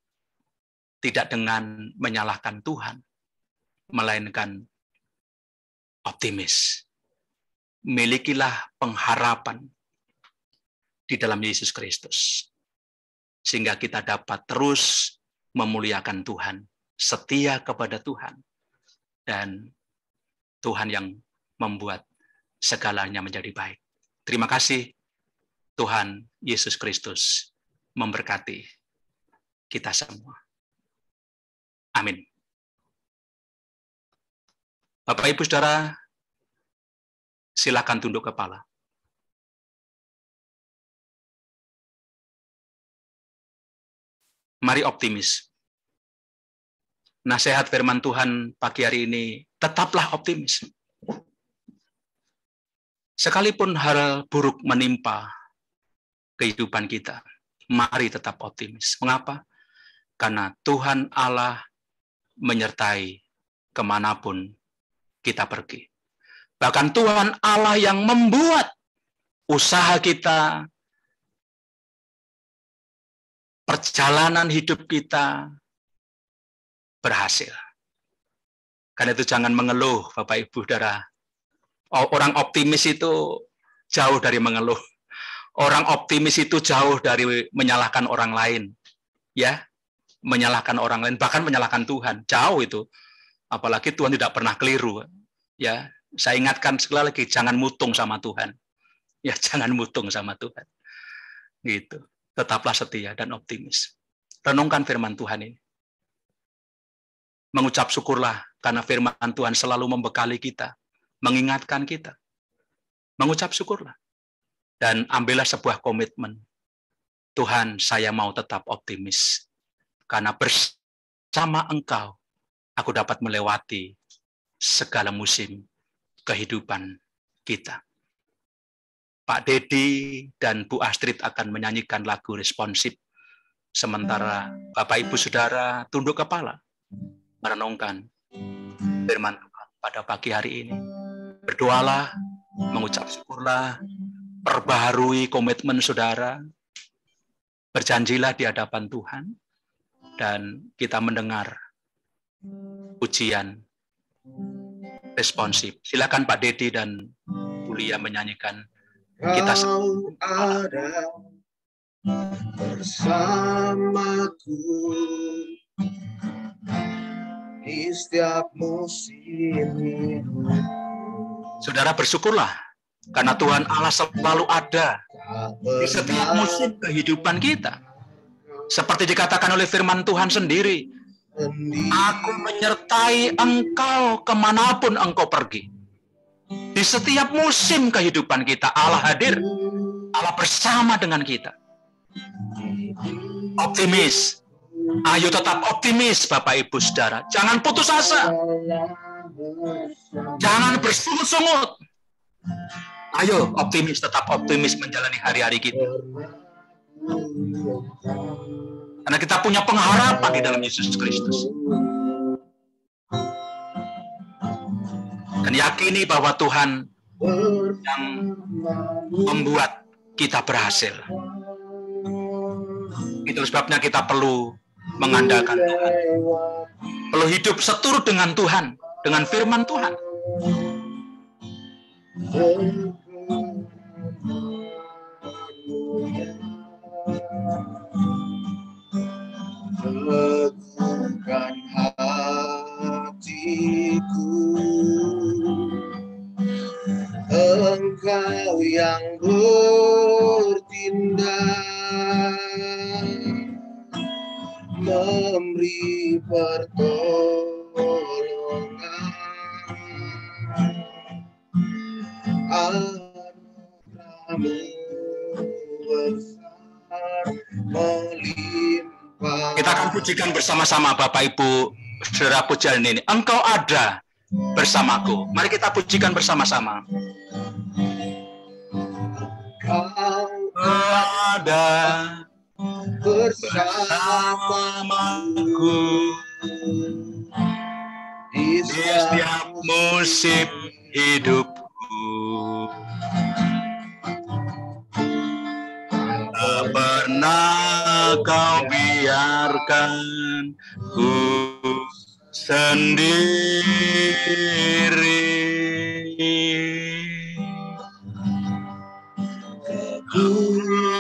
tidak dengan menyalahkan Tuhan, melainkan optimis. Milikilah pengharapan di dalam Yesus Kristus, sehingga kita dapat terus memuliakan Tuhan, setia kepada Tuhan, dan Tuhan yang membuat segalanya menjadi baik. Terima kasih. Tuhan Yesus Kristus memberkati kita semua. Amin. Bapak Ibu Saudara, silakan tunduk kepala. Mari optimis. Nasihat firman Tuhan pagi hari ini, tetaplah optimis. Sekalipun hal buruk menimpa kehidupan kita, mari tetap optimis. Mengapa? Karena Tuhan Allah menyertai kemanapun kita pergi. Bahkan Tuhan Allah yang membuat usaha kita, perjalanan hidup kita berhasil. Karena itu jangan mengeluh, Bapak Ibu Saudara. Orang optimis itu jauh dari mengeluh. Orang optimis itu jauh dari menyalahkan orang lain. Ya, menyalahkan orang lain, bahkan menyalahkan Tuhan. Jauh itu. Apalagi Tuhan tidak pernah keliru. Ya, saya ingatkan sekali lagi, jangan mutung sama Tuhan. Ya, jangan mutung sama Tuhan. Gitu. Tetaplah setia dan optimis. Renungkan firman Tuhan ini. Mengucap syukurlah karena firman Tuhan selalu membekali kita, mengingatkan kita. Mengucap syukurlah. Dan ambillah sebuah komitmen. Tuhan, saya mau tetap optimis. Karena bersama Engkau, aku dapat melewati segala musim kehidupan kita. Pak Dedi dan Bu Astrid akan menyanyikan lagu responsif. Sementara Bapak Ibu Saudara tunduk kepala, merenungkan firman Tuhan pada pagi hari ini. Berdoalah, mengucap syukurlah, perbaharui komitmen saudara, berjanjilah di hadapan Tuhan, dan kita mendengar pujian responsif. Silakan Pak Dedi dan Bu Lia menyanyikan. Kita ada bersamaku di setiap musim hidup. Saudara bersyukurlah, karena Tuhan Allah selalu ada di setiap musim kehidupan kita. Seperti dikatakan oleh firman Tuhan sendiri, Aku menyertai engkau kemanapun engkau pergi. Di setiap musim kehidupan kita, Allah hadir. Allah bersama dengan kita. Optimis. Ayo tetap optimis, Bapak Ibu Saudara. Jangan putus asa. Jangan bersungut-sungut. Ayo optimis, tetap optimis menjalani hari-hari kita. Karena kita punya pengharapan di dalam Yesus Kristus. Dan yakini bahwa Tuhan yang membuat kita berhasil. Itu sebabnya kita perlu mengandalkan Tuhan. Perlu hidup seturut dengan Tuhan, dengan firman Tuhan. Teguhkan hatiku, Engkau yang bertindak, memberi pertolongan, anugerah-Mu besar melimpah. Kita akan pujikan bersama-sama Bapak Ibu Saudara pujian ini. Engkau ada bersamaku. Mari kita pujikan bersama-sama. Engkau Ada bersamaku di di setiap musim hidupku. Tak pernah kau biarkan ku sendiri.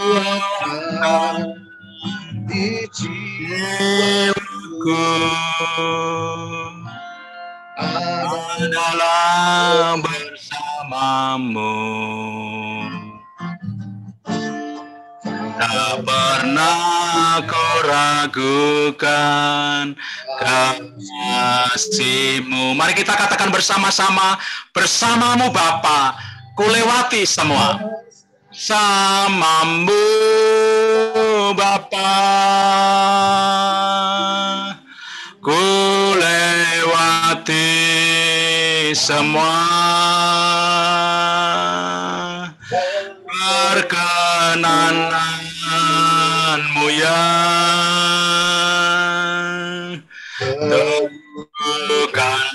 Kuatkan di Jiwaku adalah bersamamu. Tak pernah kau ragukan kasih-Mu. Mari kita katakan bersama-sama, bersamamu Bapa, ku lewati semua. Samamu Bapa, ku lewati semua. Perkenananmu yang teguhkan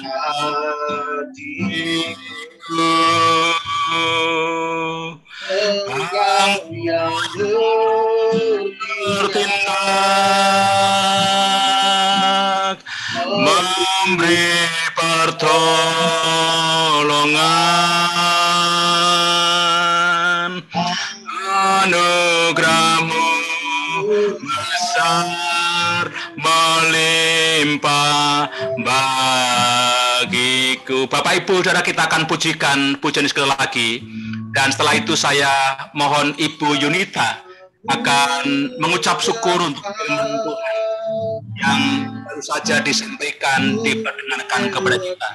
hatiku. Engkau yang bertindak, memberi pertolongan, anugerah-Mu besar melimpah bagiku. Bapak Ibu Saudara, kita akan pujikan pujian sekali lagi. Dan setelah itu saya mohon Ibu Yunita akan mengucap syukur untuk firman Tuhan yang baru saja disampaikan, diperdengarkan kepada kita.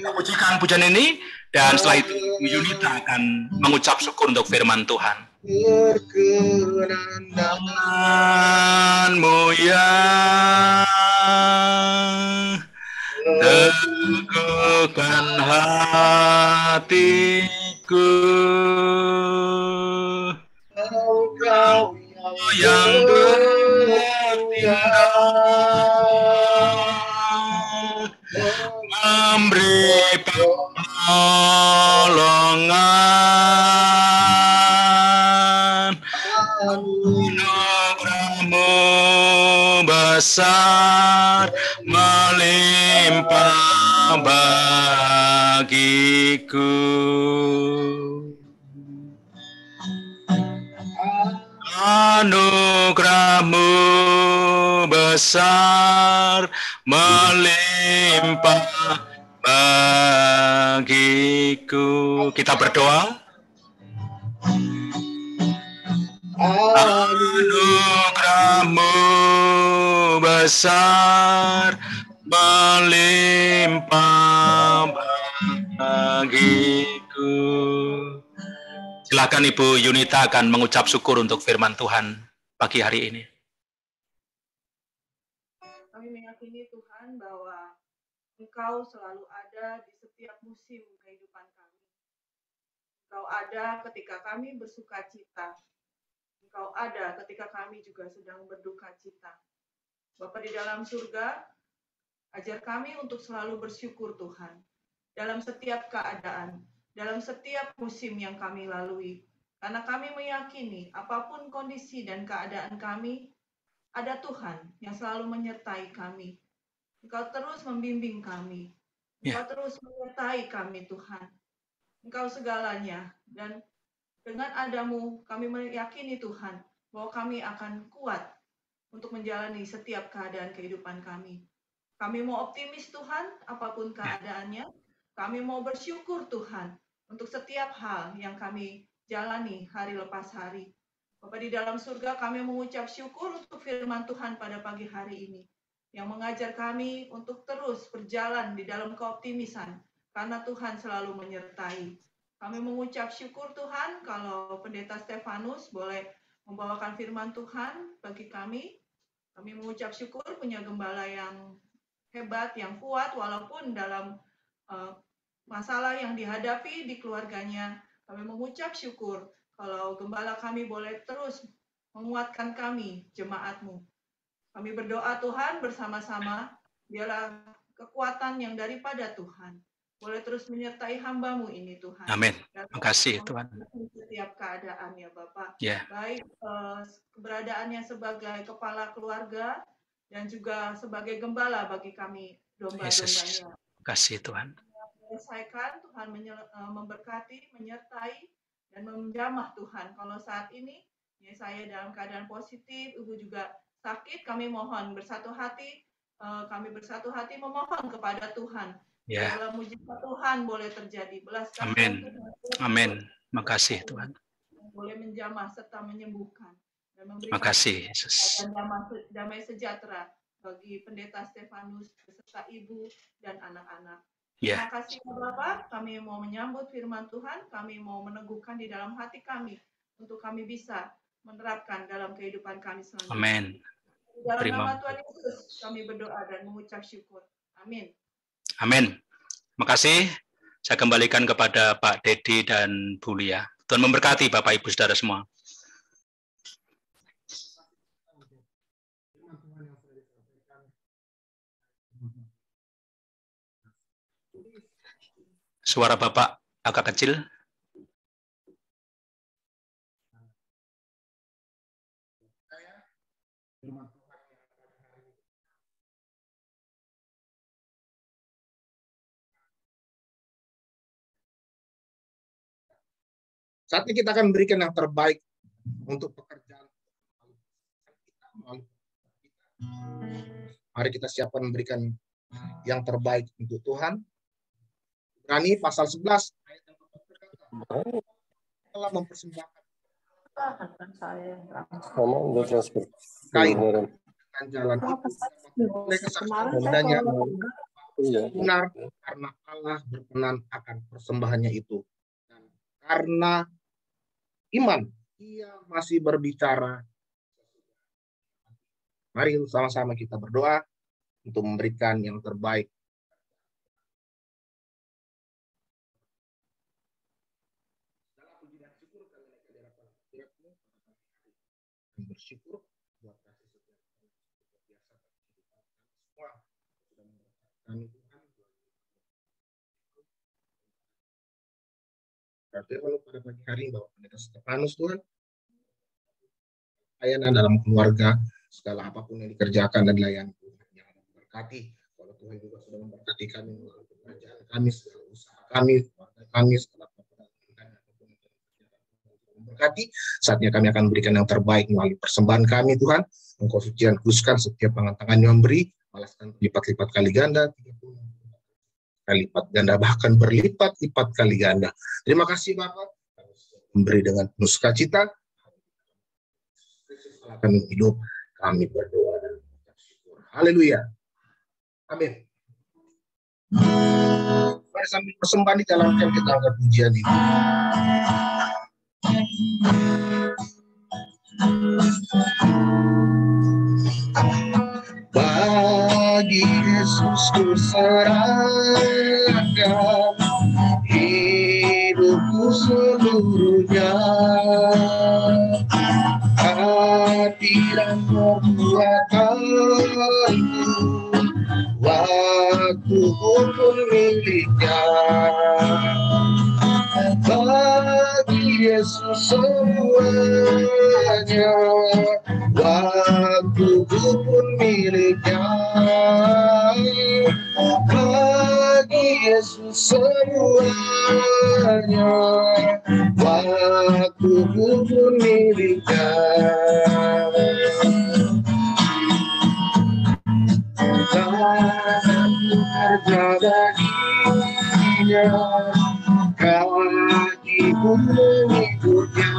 Kita pujikan pujian ini, dan setelah itu Ibu Yunita akan mengucap syukur untuk firman Tuhan. Perkenan-Mu yang teguhkan hatiku. Engkau yang bertindak, memberi pertolongan, anugerah-Mu besar melimpah bagiku. Anugerah-Mu besar melimpah bagiku. bagiku. Kita berdoa. Anugerah-Mu besar melimpah bagiku. Silakan Ibu Yunita akan mengucap syukur untuk firman Tuhan pagi hari ini. Kami meyakini Tuhan bahwa Engkau selalu ada di setiap musim kehidupan kami. Engkau ada ketika kami bersuka cita. Engkau ada ketika kami juga sedang berduka cita. Bapa di dalam surga, ajar kami untuk selalu bersyukur Tuhan. Dalam setiap keadaan, dalam setiap musim yang kami lalui. Karena kami meyakini apapun kondisi dan keadaan kami, ada Tuhan yang selalu menyertai kami. Engkau terus membimbing kami. Engkau terus menyertai kami Tuhan. Engkau segalanya. Dan dengan adamu, kami meyakini Tuhan, bahwa kami akan kuat untuk menjalani setiap keadaan kehidupan kami. Kami mau optimis Tuhan, apapun keadaannya. Kami mau bersyukur Tuhan, untuk setiap hal yang kami jalani hari lepas hari. Bapa di dalam surga, kami mengucap syukur untuk firman Tuhan pada pagi hari ini, yang mengajar kami untuk terus berjalan di dalam keoptimisan, karena Tuhan selalu menyertai. Kami mengucap syukur Tuhan kalau Pendeta Stefanus boleh membawakan firman Tuhan bagi kami. Kami mengucap syukur punya gembala yang hebat, yang kuat, walaupun dalam masalah yang dihadapi di keluarganya. Kami mengucap syukur kalau gembala kami boleh terus menguatkan kami, jemaat-Mu. Kami berdoa Tuhan bersama-sama, biarlah kekuatan yang daripada Tuhan boleh terus menyertai hamba-Mu ini Tuhan. Amin. Terima kasih Tuhan. Setiap keadaan ya Bapak. Yeah. Baik keberadaannya sebagai kepala keluarga dan juga sebagai gembala bagi kami domba-dombanya. Terima kasih Tuhan. Menyelesaikan Tuhan memberkati, menyertai dan menjamah Tuhan. Kalau saat ini ya saya dalam keadaan positif, Ibu juga sakit, kami mohon bersatu hati, memohon kepada Tuhan. Ya. Dalam mujizat Tuhan boleh terjadi. Belas Amin. Amin. Makasih Tuhan. Boleh menjamah serta menyembuhkan dan memberikan Terima kasih Yesus. Dan damai sejahtera bagi Pendeta Stefanus beserta ibu dan anak-anak. Ya. Terima kasih Bapak. Kami mau menyambut firman Tuhan. Kami mau meneguhkan di dalam hati kami untuk kami bisa menerapkan dalam kehidupan kami selanjutnya. Amin. Dalam nama Tuhan Yesus kami berdoa dan mengucap syukur. Amin. Amin. Terima kasih. Saya kembalikan kepada Pak Dedi dan Bu Lia. Tuhan memberkati Bapak Ibu Saudara semua. Suara Bapak agak kecil. Saatnya kita akan berikan yang terbaik untuk pekerjaan. Mari kita siapkan memberikan yang terbaik untuk Tuhan. Ibrani pasal 11 ayat yang berkata, telah mempersembahkan kain dengan jalan itu oleh kesaksian padanya benar karena Allah berkenan akan persembahannya itu. Dan karena iman, ia masih berbicara. Mari sama-sama kita berdoa untuk memberikan yang terbaik. Bersyukur buat kasih setia biasa semua sudah memberkati Tuhan. Berarti kalau pada pagi hari bahwa Pendeta Stefanus Tuhan, layanan dalam keluarga, segala apapun yang dikerjakan dan layanan Tuhan yang memberkati. Kalau Tuhan juga sudah memberkati kami melalui pekerjaan kami, segala usaha kami, keluarga kami, segala berkati, saatnya kami akan memberikan yang terbaik melalui persembahan kami Tuhan. Engkau suci dan kuduskan setiap tangan-tangan yang memberi, balaskan lipat-lipat kali ganda. kali lipat ganda, bahkan berlipat-lipat kali ganda. Terima kasih Bapak, memberi dengan penuh sukacita. Akan hidup kami berdoa dan mengucap syukur. Haleluya. Amin. Mari sambil persembahan dijalankan, kita angkat pujian ini. Bagi Yesus ku serahkan hidupku seluruhnya, hati dan perbuatanku, waktuku pun miliknya. Bagi Yesus semuanya, waktuku pun miliknya. Bagi Yesus semuanya, waktuku pun miliknya. Takkan kerja baginya, kakiku mengikutnya.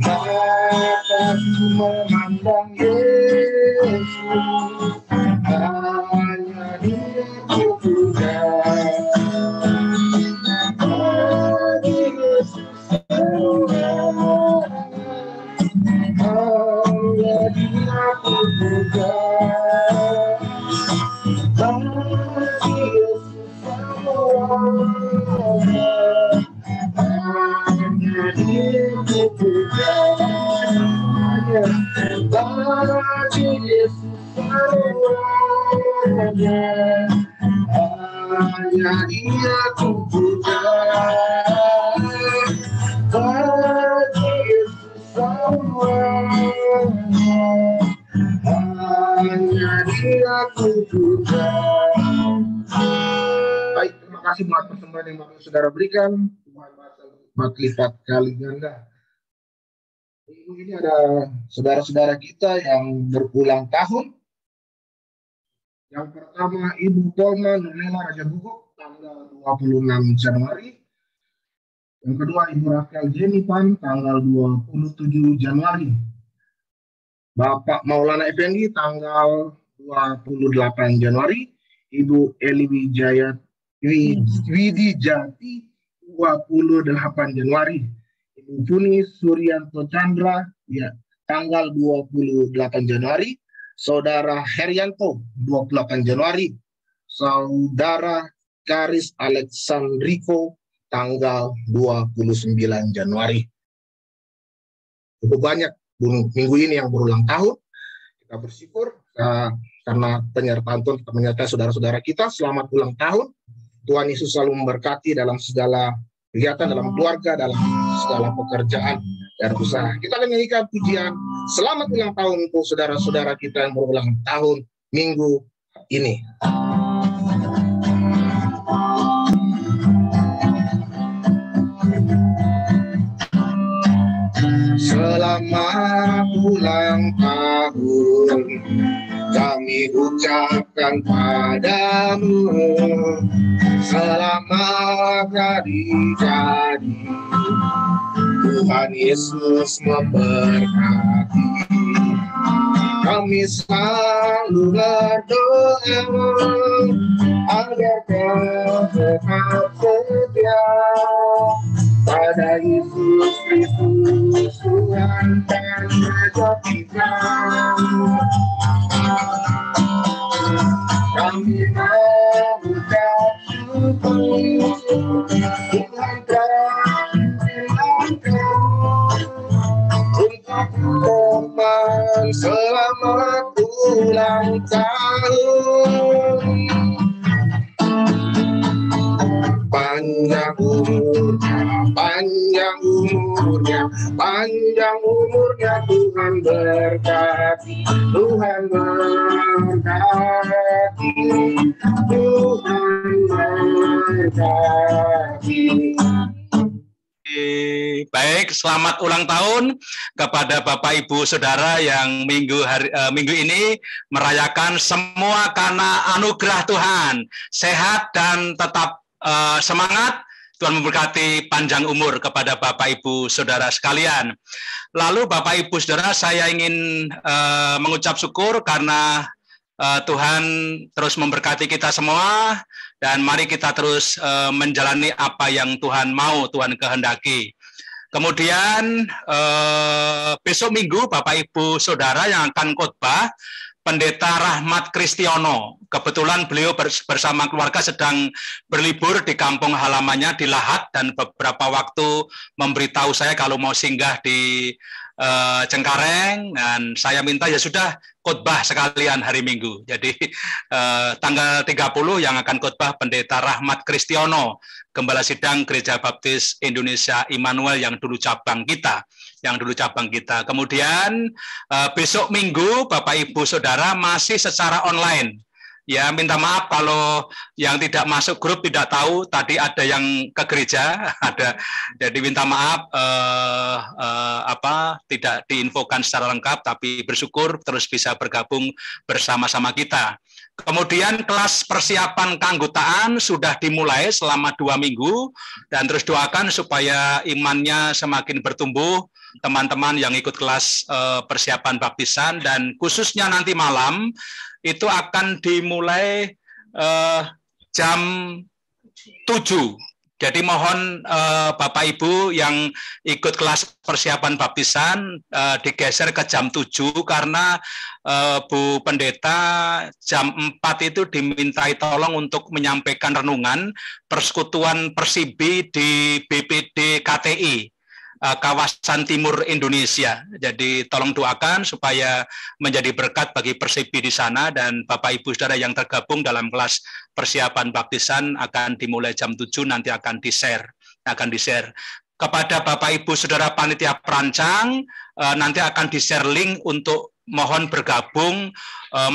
Mataku memandang Yesus, hanya Dia ku puja. Bagi Yesus semuanya, hanya Dia ku puja. Bagi Yesus semuanya, hanya Dia ku puja. Bagi Yesus semuanya, hanya Dia ku puja. Bagi Yesus semuanya, hanya Dia ku puja. Baik, terima kasih buat persembahan yang Bapak Saudara berikan. Tuhan berlipat kali ganda. Minggu ini ada saudara-saudara kita yang berulang tahun. Yang pertama Ibu Tolma Nurlela Raja Guguk tanggal 26 Januari. Yang kedua Ibu Rafael Jenipan tanggal 27 Januari. Bapak Maulana Effendi tanggal 28 Januari. Ibu Eli Widijati 28 Januari. Ibu Juni Suryanto Chandra ya tanggal 28 Januari. Saudara Herianto 28 Januari. Saudara Karis Alexandriko tanggal 29 Januari. Cukup banyak minggu ini yang berulang tahun. Kita bersyukur karena penyertaan Tuhan menyertai saudara-saudara kita. Selamat ulang tahun. Tuhan Yesus selalu memberkati dalam segala kegiatan, dalam keluarga, dalam segala pekerjaan dan usaha. Kita akan nyanyikan pujian selamat ulang tahun untuk saudara-saudara kita yang berulang tahun minggu ini. Selamat ulang tahun kami ucapkan padamu, selamat hari-hari Tuhan Yesus memberkati. Kami selalu berdoa agar kau tetap setia pada Yesus Kristus Tuhan dan Raja kita. Kami mengucap syukur Tuhan telah menyenangkan untuk teman selamat ulang tahun. Panjang umurnya, panjang umurnya Tuhan berkati, Tuhan berkati, Tuhan berkati. Baik, selamat ulang tahun kepada Bapak Ibu Saudara yang minggu ini merayakan semua karena anugerah Tuhan. Sehat dan tetap semangat. Tuhan memberkati panjang umur kepada Bapak Ibu Saudara sekalian. Lalu Bapak Ibu Saudara, saya ingin mengucap syukur karena Tuhan terus memberkati kita semua, dan mari kita terus menjalani apa yang Tuhan mau, Tuhan kehendaki. Kemudian besok minggu Bapak Ibu Saudara yang akan khotbah Pendeta Rahmat Kristiono. Kebetulan beliau bersama keluarga sedang berlibur di kampung halamannya di Lahat, dan beberapa waktu memberitahu saya kalau mau singgah di Cengkareng, dan saya minta ya sudah khotbah sekalian hari Minggu. Jadi tanggal 30 yang akan khotbah Pendeta Rahmat Kristiono, Gembala Sidang Gereja Baptis Indonesia Immanuel yang dulu cabang kita. Kemudian besok Minggu Bapak Ibu Saudara masih secara online. Ya, minta maaf kalau yang tidak masuk grup tidak tahu tadi ada yang ke gereja, ada. Jadi minta maaf tidak diinfokan secara lengkap, tapi bersyukur terus bisa bergabung bersama-sama kita. Kemudian kelas persiapan keanggotaan sudah dimulai selama 2 minggu, dan terus doakan supaya imannya semakin bertumbuh teman-teman yang ikut kelas persiapan baptisan, dan khususnya nanti malam itu akan dimulai jam 7. Jadi mohon Bapak Ibu yang ikut kelas persiapan baptisan digeser ke jam 7, karena Bu Pendeta jam 4 itu dimintai tolong untuk menyampaikan renungan Persekutuan Persibi di BPD KTI. Kawasan Timur Indonesia. Jadi tolong doakan supaya menjadi berkat bagi Persibi di sana, dan Bapak Ibu Saudara yang tergabung dalam kelas persiapan baptisan akan dimulai jam 7, nanti akan di-share. Kepada Bapak Ibu Saudara panitia perancang, nanti akan di-share link untuk mohon bergabung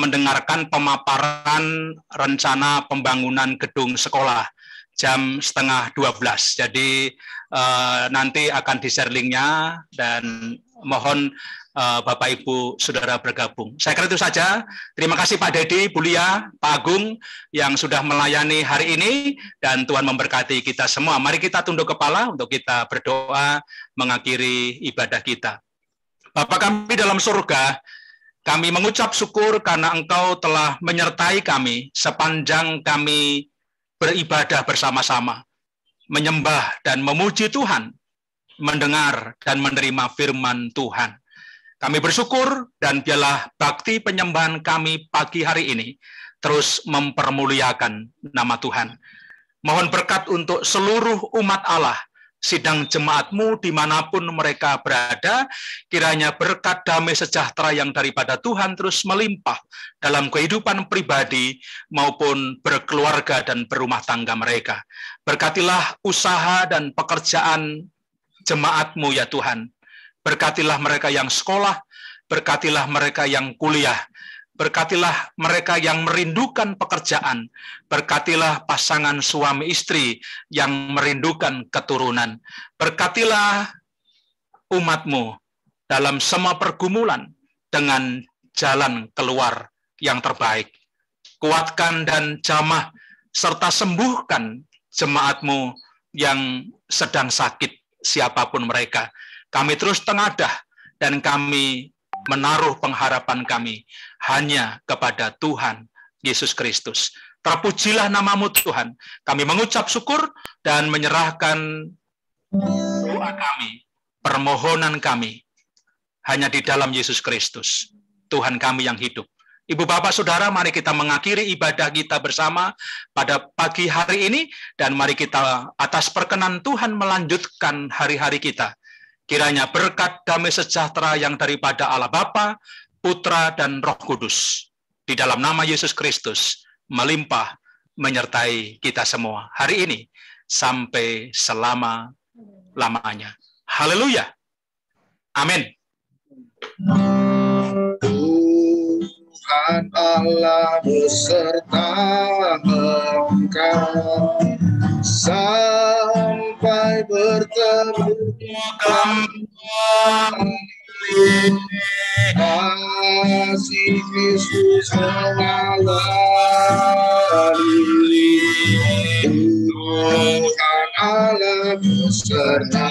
mendengarkan pemaparan rencana pembangunan gedung sekolah jam 11:30. Jadi nanti akan di-share linknya, dan mohon Bapak Ibu Saudara bergabung. Saya kira itu saja. Terima kasih Pak Dedi, Bu Lia, Pak Agung yang sudah melayani hari ini, dan Tuhan memberkati kita semua. Mari kita tunduk kepala untuk kita berdoa mengakhiri ibadah kita. Bapa kami dalam surga, kami mengucap syukur karena Engkau telah menyertai kami sepanjang kami beribadah bersama-sama, menyembah dan memuji Tuhan, mendengar dan menerima firman Tuhan. Kami bersyukur, dan biarlah bakti penyembahan kami pagi hari ini terus mempermuliakan nama Tuhan. Mohon berkat untuk seluruh umat Allah, sidang jemaat-Mu dimanapun mereka berada, kiranya berkat damai sejahtera yang daripada Tuhan terus melimpah dalam kehidupan pribadi maupun berkeluarga dan berumah tangga mereka. Berkatilah usaha dan pekerjaan jemaat-Mu ya Tuhan. Berkatilah mereka yang sekolah, berkatilah mereka yang kuliah, berkatilah mereka yang merindukan pekerjaan, berkatilah pasangan suami istri yang merindukan keturunan, berkatilah umat-Mu dalam semua pergumulan dengan jalan keluar yang terbaik. Kuatkan dan jamah serta sembuhkan jemaat-Mu yang sedang sakit, siapapun mereka. Kami terus tengadah, dan kami menaruh pengharapan kami hanya kepada Tuhan Yesus Kristus. Terpujilah nama-Mu Tuhan. Kami mengucap syukur dan menyerahkan doa kami, permohonan kami hanya di dalam Yesus Kristus, Tuhan kami yang hidup. Ibu Bapak Saudara, mari kita mengakhiri ibadah kita bersama pada pagi hari ini, dan mari kita atas perkenan Tuhan melanjutkan hari-hari kita. Kiranya berkat damai sejahtera yang daripada Allah Bapa, Putra, dan Roh Kudus di dalam nama Yesus Kristus melimpah menyertai kita semua hari ini sampai selama-lamanya. Haleluya. Amin. Tuhan Allah beserta engkau. sampai bertemu kembali. Kasih Kristus mengawali, Tuhan Allah beserta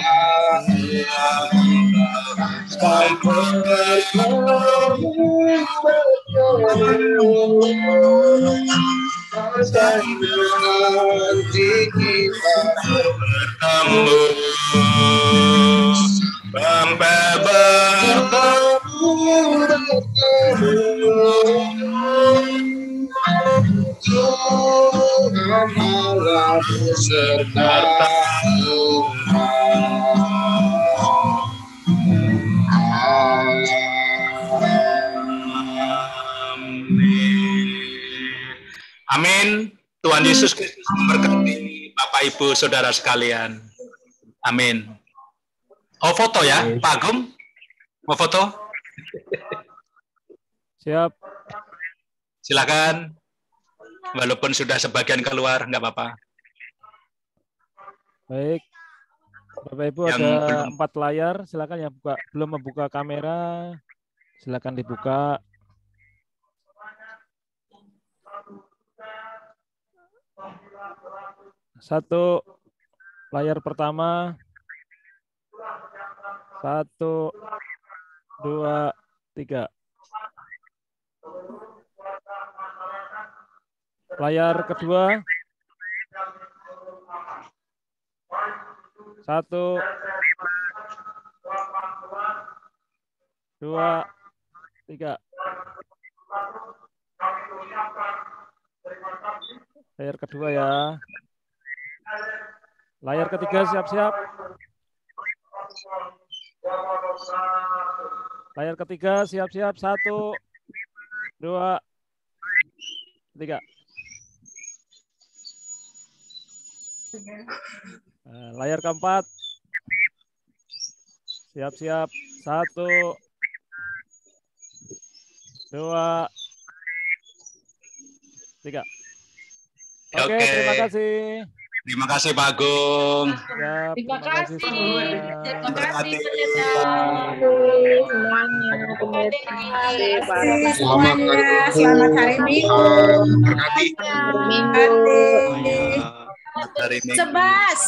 sampai nanti kita bertemu sampai Tuhan Allah beserta Amin. Tuhan Yesus Kristus memberkati Bapak Ibu Saudara sekalian. Amin. Oh, foto ya, Pak Agung? Mau foto? Siap. Silakan. Walaupun sudah sebagian keluar, nggak apa-apa. Baik. Bapak Ibu Yang ada belum. 4 layar, silakan yang belum membuka kamera, silakan dibuka. Satu layar pertama, 1, 2, 3. Layar kedua, 1, 2, 3. Layar kedua ya. Layar ketiga siap-siap. Layar ketiga siap-siap. 1, 2, 3. Layar keempat. Siap-siap. 1, 2, 3. Oke, terima kasih. Terima kasih Pak Agung. Ya, Terima kasih. semua. Terima kasih Selamat pendeta. semuanya. Selamat hari Minggu. berkati. Minggu. Hari Minggu. Sebas.